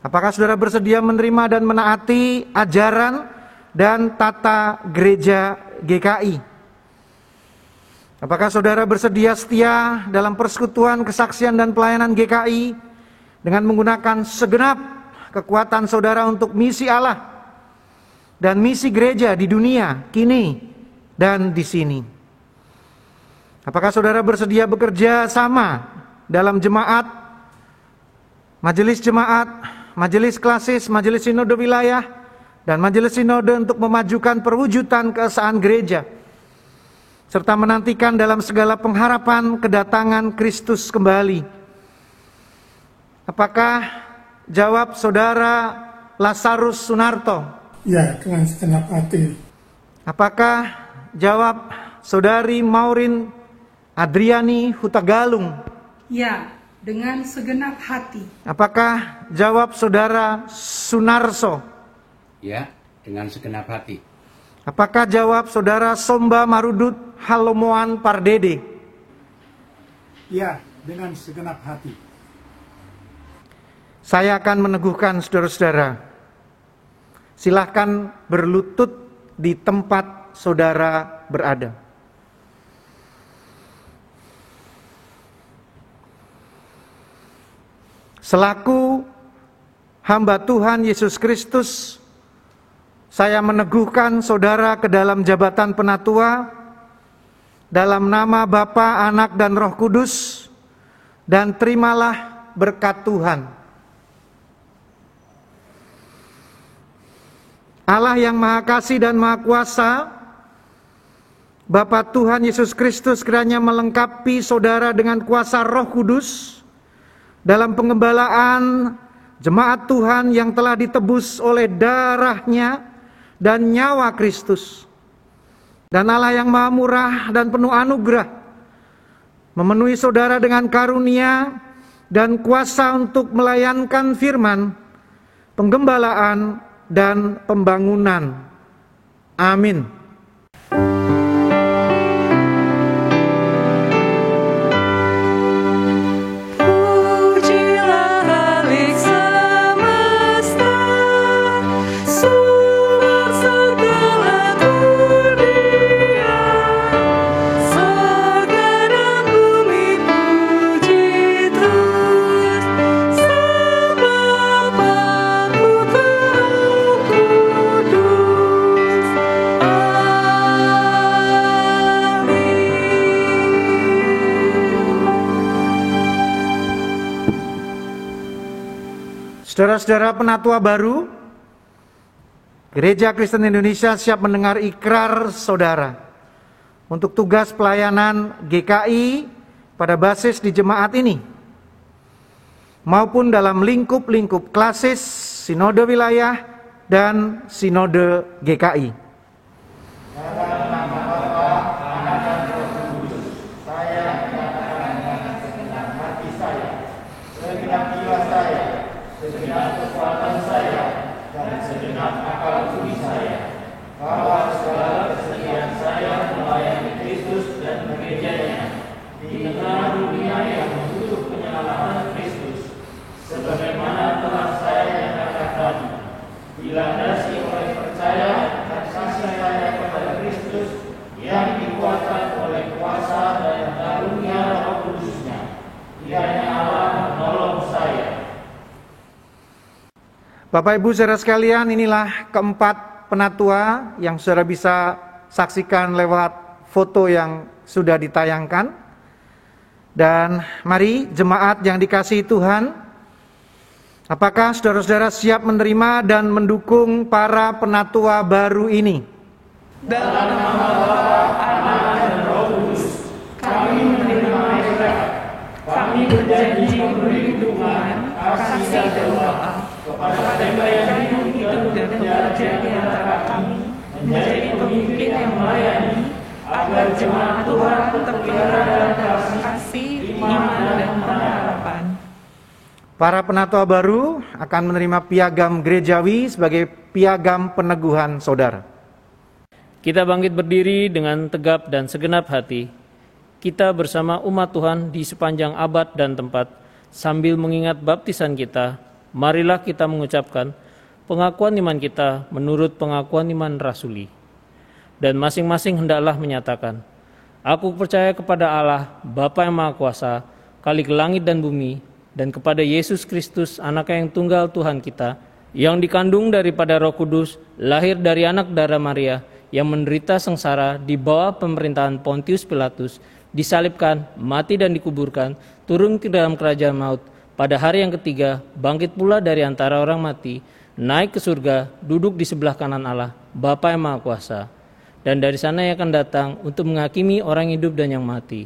Apakah saudara bersedia menerima dan menaati ajaran dan tata gereja GKI? Apakah saudara bersedia setia dalam persekutuan, kesaksian, dan pelayanan GKI dengan menggunakan segenap kekuatan saudara untuk misi Allah dan misi gereja di dunia kini dan di sini. Apakah saudara bersedia bekerja sama dalam jemaat, majelis jemaat, majelis klasis, majelis sinode wilayah, dan majelis sinode untuk memajukan perwujudan keesaan gereja, serta menantikan dalam segala pengharapan kedatangan Kristus kembali? Apakah jawab saudara Lazarus Sunarto? Ya, dengan segenap hati. Apakah jawab saudari Maureen Adriani Hutagalung? Ya, dengan segenap hati. Apakah jawab saudara Sunarso? Ya, dengan segenap hati. Apakah jawab saudara Somba Marudut Halomoan Pardede? Ya, dengan segenap hati. Saya akan meneguhkan saudara-saudara. Silahkan berlutut di tempat saudara berada. Selaku hamba Tuhan Yesus Kristus, saya meneguhkan saudara ke dalam jabatan penatua dalam nama Bapa, Anak, dan Roh Kudus, dan terimalah berkat Tuhan. Allah yang Maha Kasih dan Maha Kuasa, Bapa Tuhan Yesus Kristus kiranya melengkapi saudara dengan kuasa Roh Kudus dalam pengembalaan jemaat Tuhan yang telah ditebus oleh darahnya dan nyawa Kristus. Dan Allah yang Maha Murah dan penuh anugerah memenuhi saudara dengan karunia dan kuasa untuk melayankan firman, penggembalaan, dan pembangunan. Amin. Saudara-saudara penatua baru, Gereja Kristen Indonesia siap mendengar ikrar saudara untuk tugas pelayanan GKI pada basis di jemaat ini, maupun dalam lingkup-lingkup klasis, sinode wilayah, dan sinode GKI. dilandasi oleh percaya dan kasih sayang kepada Kristus yang dikuatkan oleh kuasa dan karunia Roh Kudus-Nya. Kiranya Allah menolong saya. Bapak Ibu saudara sekalian, inilah keempat penatua yang saudara bisa saksikan lewat foto yang sudah ditayangkan. Dan mari jemaat yang dikasihi Tuhan, apakah saudara-saudara siap menerima dan mendukung para penatua baru ini? Dalam nama Bapa, Anak, dan Roh Kudus, kami menerima mereka. Kami berjanji memberi dukungan, kasih dan doa kepada pelayan hidup dan pekerja di antara kami, menjadi pemimpin yang melayani, agar jemaat Tuhan terpelihara dalam kasih, iman, dan pengharapan. Para penatua baru akan menerima piagam gerejawi sebagai piagam peneguhan saudara. Kita bangkit berdiri dengan tegap dan segenap hati. Kita bersama umat Tuhan di sepanjang abad dan tempat, sambil mengingat baptisan kita, marilah kita mengucapkan pengakuan iman kita menurut pengakuan iman rasuli. Dan masing-masing hendaklah menyatakan, aku percaya kepada Allah, Bapa yang Maha Kuasa, Khalik langit dan bumi, dan kepada Yesus Kristus, Anaknya yang tunggal Tuhan kita, yang dikandung daripada Roh Kudus, lahir dari anak darah Maria, yang menderita sengsara di bawah pemerintahan Pontius Pilatus, disalibkan, mati dan dikuburkan, turun ke dalam kerajaan maut, pada hari yang ketiga bangkit pula dari antara orang mati, naik ke surga, duduk di sebelah kanan Allah, Bapa yang Maha Kuasa. Dan dari sana ia akan datang untuk menghakimi orang hidup dan yang mati.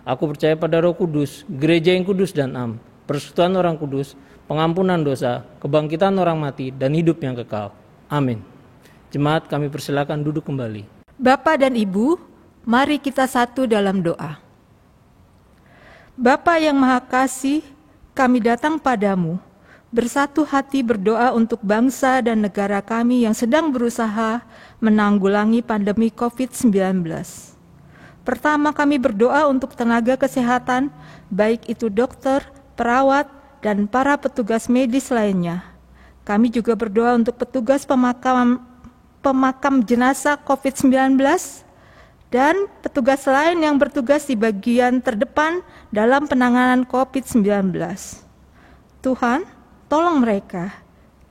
Aku percaya pada Roh Kudus, gereja yang kudus dan am, persekutuan orang kudus, pengampunan dosa, kebangkitan orang mati, dan hidup yang kekal. Amin. Jemaat, kami persilakan duduk kembali. Bapa dan Ibu, mari kita satu dalam doa. Bapa yang Maha Kasih, kami datang padamu, bersatu hati berdoa untuk bangsa dan negara kami yang sedang berusaha menanggulangi pandemi COVID-19. Pertama, kami berdoa untuk tenaga kesehatan, baik itu dokter, perawat, dan para petugas medis lainnya. Kami juga berdoa untuk petugas pemakam jenazah COVID-19 dan petugas lain yang bertugas di bagian terdepan dalam penanganan COVID-19. Tuhan, tolong mereka,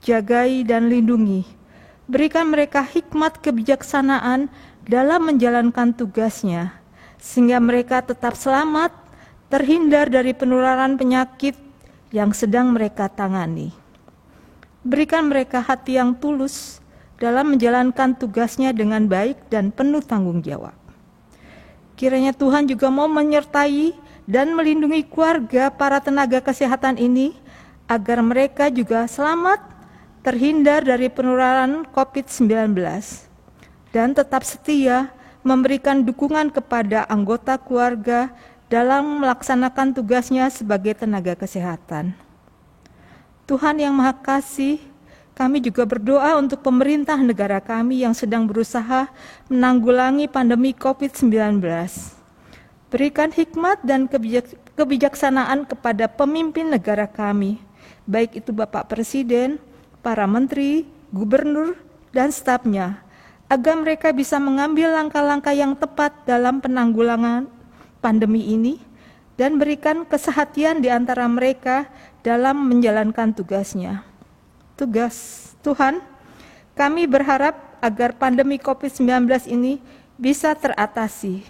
jagai dan lindungi. Berikan mereka hikmat kebijaksanaan dalam menjalankan tugasnya, sehingga mereka tetap selamat, terhindar dari penularan penyakit yang sedang mereka tangani. Berikan mereka hati yang tulus dalam menjalankan tugasnya dengan baik dan penuh tanggung jawab. Kiranya Tuhan juga mau menyertai dan melindungi keluarga para tenaga kesehatan ini, agar mereka juga selamat, terhindar dari penularan COVID-19, dan tetap setia memberikan dukungan kepada anggota keluarga dalam melaksanakan tugasnya sebagai tenaga kesehatan. Tuhan yang Maha Kasih, kami juga berdoa untuk pemerintah negara kami yang sedang berusaha menanggulangi pandemi COVID-19. Berikan hikmat dan kebijaksanaan kepada pemimpin negara kami, baik itu Bapak Presiden, para menteri, gubernur, dan stafnya, agar mereka bisa mengambil langkah-langkah yang tepat dalam penanggulangan pandemi ini dan berikan kesehatian di antara mereka dalam menjalankan tugasnya. Tuhan, kami berharap agar pandemi COVID-19 ini bisa teratasi.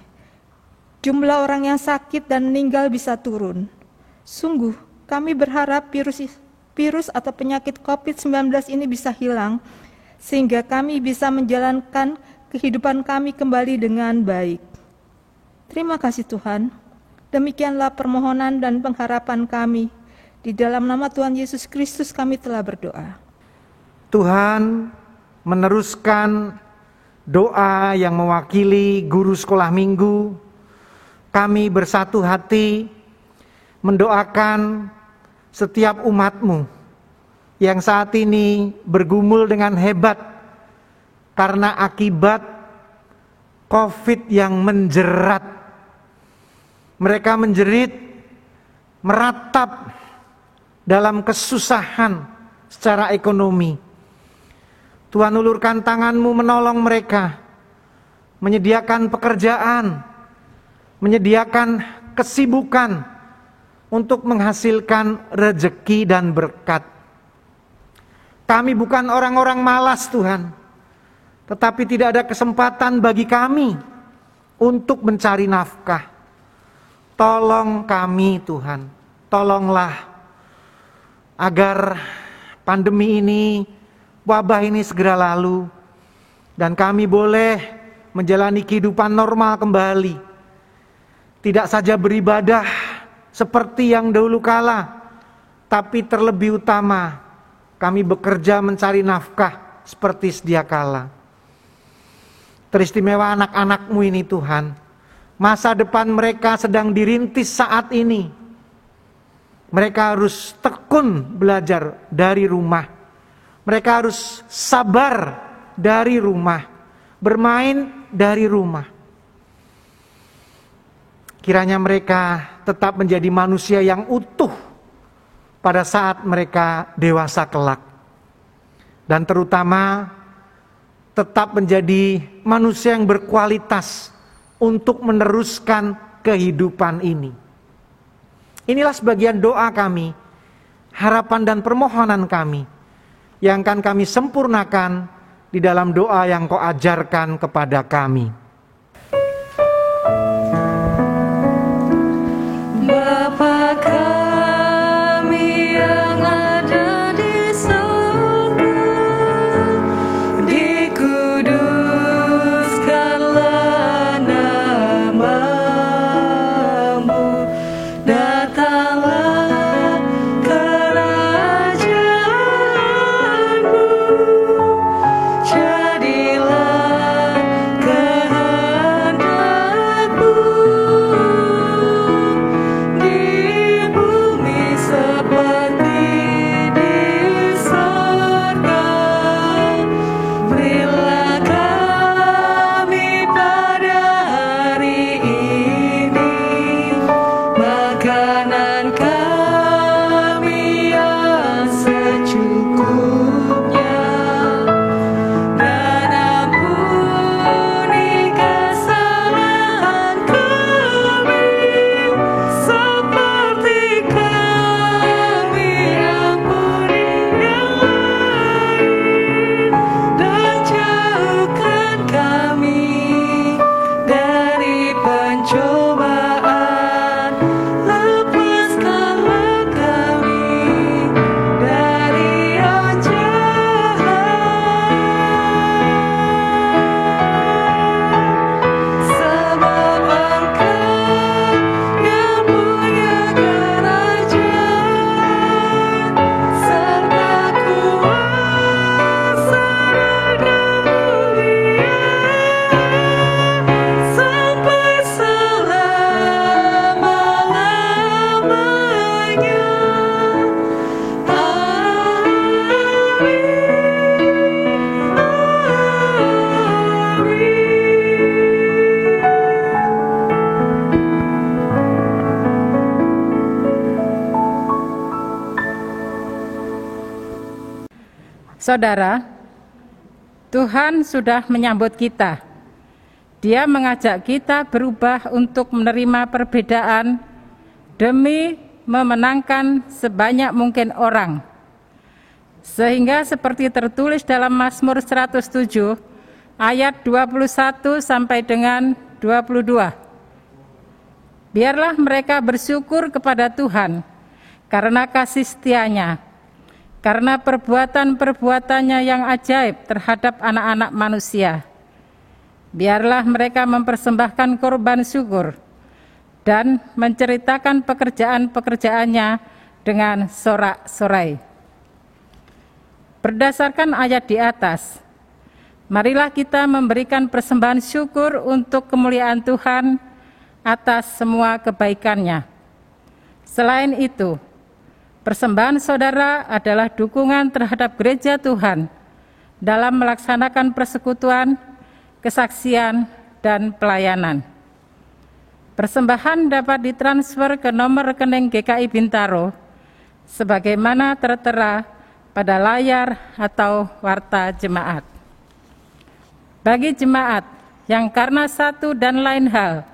Jumlah orang yang sakit dan meninggal bisa turun. Sungguh, kami berharap virus atau penyakit COVID-19 ini bisa hilang, sehingga kami bisa menjalankan kehidupan kami kembali dengan baik. Terima kasih Tuhan. Demikianlah permohonan dan pengharapan kami. Di dalam nama Tuhan Yesus Kristus kami telah berdoa. Tuhan meneruskan doa yang mewakili guru sekolah minggu. Kami bersatu hati mendoakan setiap umat-Mu yang saat ini bergumul dengan hebat karena akibat COVID yang menjerat. Mereka menjerit, meratap dalam kesusahan secara ekonomi. Tuhan, ulurkan tangan-Mu menolong mereka, menyediakan pekerjaan, menyediakan kesibukan untuk menghasilkan rejeki dan berkat. Kami bukan orang-orang malas Tuhan, tetapi tidak ada kesempatan bagi kami untuk mencari nafkah. Tolong kami Tuhan, tolonglah agar pandemi ini, wabah ini segera lalu, dan kami boleh menjalani kehidupan normal kembali. Tidak saja beribadah seperti yang dahulu kala, tapi terlebih utama kami bekerja mencari nafkah seperti sedia kala. Teristimewa anak-anak-Mu ini Tuhan, masa depan mereka sedang dirintis saat ini. Mereka harus tekun belajar dari rumah. Mereka harus sabar dari rumah, bermain dari rumah. Kiranya mereka tetap menjadi manusia yang utuh pada saat mereka dewasa kelak. Dan terutama tetap menjadi manusia yang berkualitas untuk meneruskan kehidupan ini. Inilah sebagian doa kami, harapan dan permohonan kami, yang akan kami sempurnakan di dalam doa yang Kau ajarkan kepada kami. Bapa kami yang ada di surga, dikuduskanlah nama-Mu, datanglah kerajaan-Mu, jadilah kehendak-Mu di bumi seperti di surga. Berilah kami pada hari ini makanan kami yang secukupnya, dan ampuni kesalahan kami seperti kami ampuni yang lain, dan jauhkan kami dari pencobaan, lepaskanlah kami dari yang jahat, sebab Engkau yang punya kerajaan serta kuasa dan kemuliaan sampai selama-lamanya. Saudara, Tuhan sudah menyambut kita. Dia mengajak kita berubah untuk menerima perbedaan demi memenangkan sebanyak mungkin orang. Sehingga seperti tertulis dalam Mazmur 107 ayat 21 sampai dengan 22. Biarlah mereka bersyukur kepada Tuhan karena kasih setia-Nya, karena perbuatan-perbuatannya yang ajaib terhadap anak-anak manusia. Biarlah mereka mempersembahkan korban syukur dan menceritakan pekerjaan-pekerjaannya dengan sorak-sorai. Berdasarkan ayat di atas, marilah kita memberikan persembahan syukur untuk kemuliaan Tuhan atas semua kebaikan-Nya. Selain itu, persembahan saudara adalah dukungan terhadap gereja Tuhan dalam melaksanakan persekutuan, kesaksian, dan pelayanan. Persembahan dapat ditransfer ke nomor rekening GKI Bintaro sebagaimana tertera pada layar atau warta jemaat. Bagi jemaat yang karena satu dan lain hal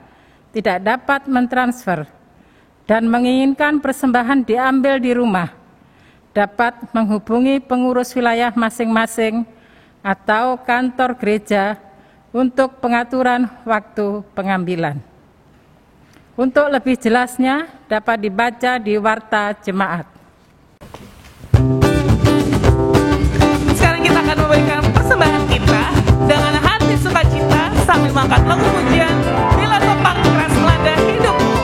tidak dapat mentransfer dan menginginkan persembahan diambil di rumah, dapat menghubungi pengurus wilayah masing-masing atau kantor gereja untuk pengaturan waktu pengambilan. Untuk lebih jelasnya dapat dibaca di warta jemaat. Sekarang kita akan memberikan persembahan kita dengan hati sukacita sambil mengangkat lagu pujian Bila Topang Keras Melanda Hidupmu.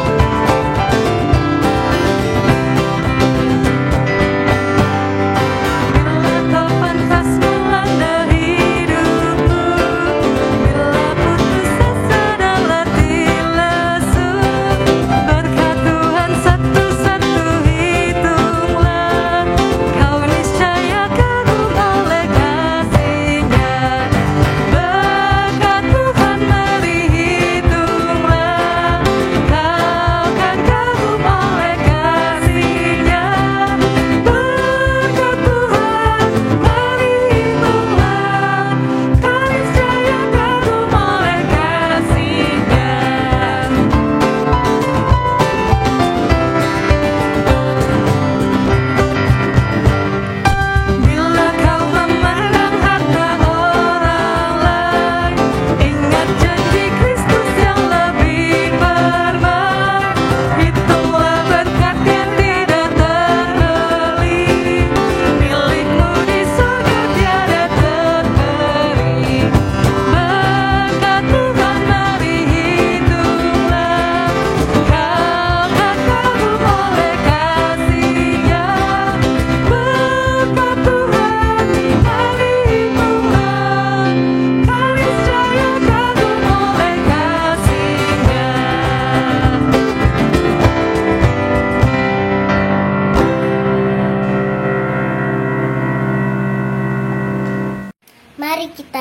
Berkat Tuhan melihitung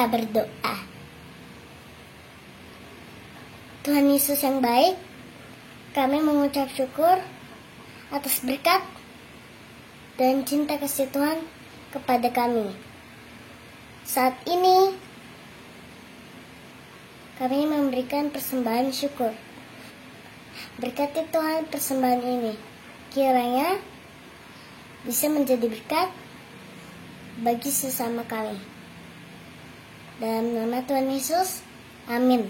Kita berdoa. Tuhan Yesus yang baik, kami mengucap syukur atas berkat dan cinta kasih Tuhan kepada kami. Saat ini, kami memberikan persembahan syukur. Berkati Tuhan persembahan ini, kiranya bisa menjadi berkat bagi sesama kami. Dalam nama Tuhan Yesus, amin.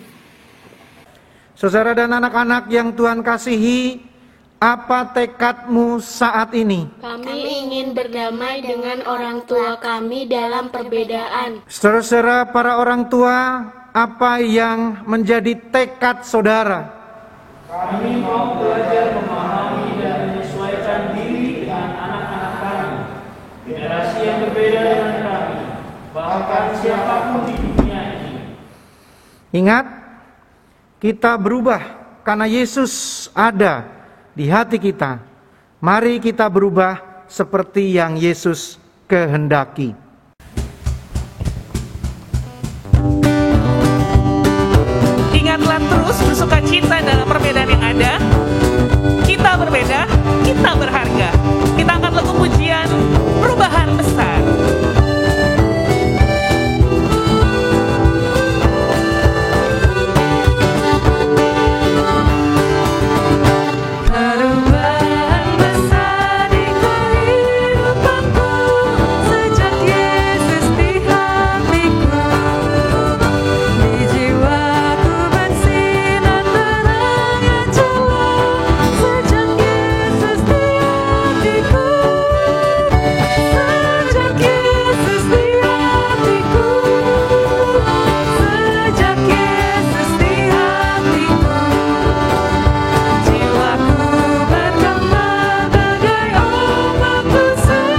Saudara dan anak-anak yang Tuhan kasihi, apa tekadmu saat ini? Kami ingin berdamai dengan orang tua kami dalam perbedaan. Saudara-saudara, para orang tua, apa yang menjadi tekad saudara? Kami mau belajar memahami dan menyesuaikan diri dengan anak-anak kami, generasi yang berbeda dengan kami, bahkan siapapun di dunia ini. Ingat, kita berubah karena Yesus ada di hati kita. Mari kita berubah seperti yang Yesus kehendaki. Ingatlah terus bersuka cita dalam perbedaan yang ada. Kita berbeda, kita berharga. Kita angkat lagu pujian perubahan besar. Perubahan besar di kehidupanku sejak Yesus di hatiku, di jiwaku bersinar terang yang jelas sejak Yesus di hatiku, sejak Yesus di hatiku, sejak Yesus di hatiku. Jiwaku bergema bagai ombak besar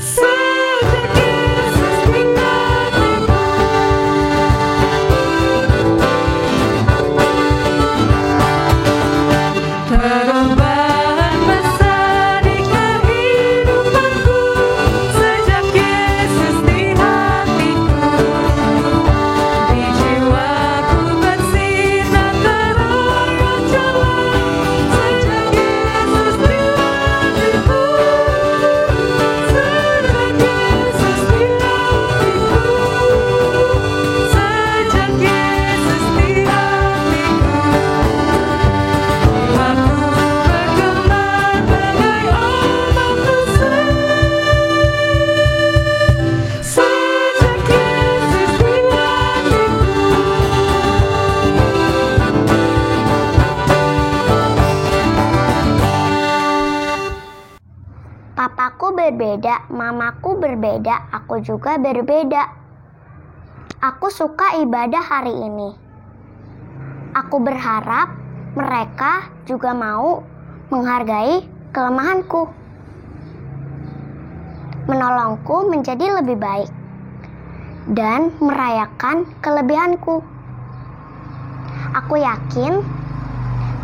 sejak Yesus di hatiku. Perubahan besar di kehidupanku sejak Yesus di hatiku, di jiwaku bersinar terang yang jelas sejak Yesus di hatiku, sejak Yesus di hatiku, sejak Yesus di hatiku. Jiwaku bergema bagai ombak besar sejak Yesus di hatiku. Papaku berbeda, mamaku berbeda, aku juga berbeda. Aku suka ibadah hari ini. Aku berharap mereka juga mau menghargai kelemahanku, menolongku menjadi lebih baik, dan merayakan kelebihanku. Aku yakin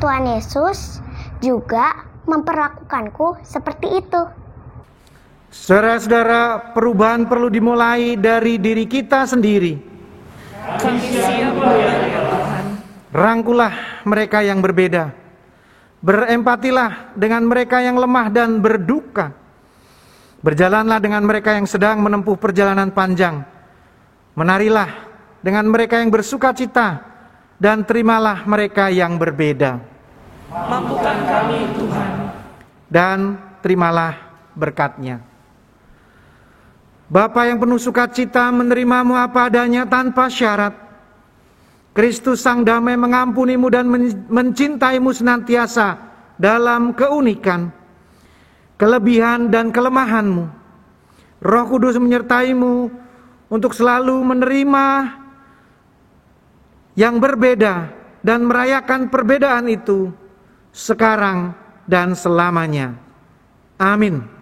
Tuhan Yesus juga memperlakukanku seperti itu. Saudara-saudara, perubahan perlu dimulai dari diri kita sendiri. Kami siap melayani ya Tuhan. Rangkulah mereka yang berbeda. Berempatilah dengan mereka yang lemah dan berduka. Berjalanlah dengan mereka yang sedang menempuh perjalanan panjang. Menarilah dengan mereka yang bersuka cita, dan terimalah mereka yang berbeda. Mampukan kami Tuhan. Dan terimalah berkat-Nya. Bapa yang penuh sukacita, menerimamu apa adanya tanpa syarat. Kristus Sang Damai mengampunimu dan mencintaimu senantiasa dalam keunikan, kelebihan dan kelemahanmu. Roh Kudus menyertaimu untuk selalu menerima yang berbeda dan merayakan perbedaan itu sekarang dan selamanya. Amin.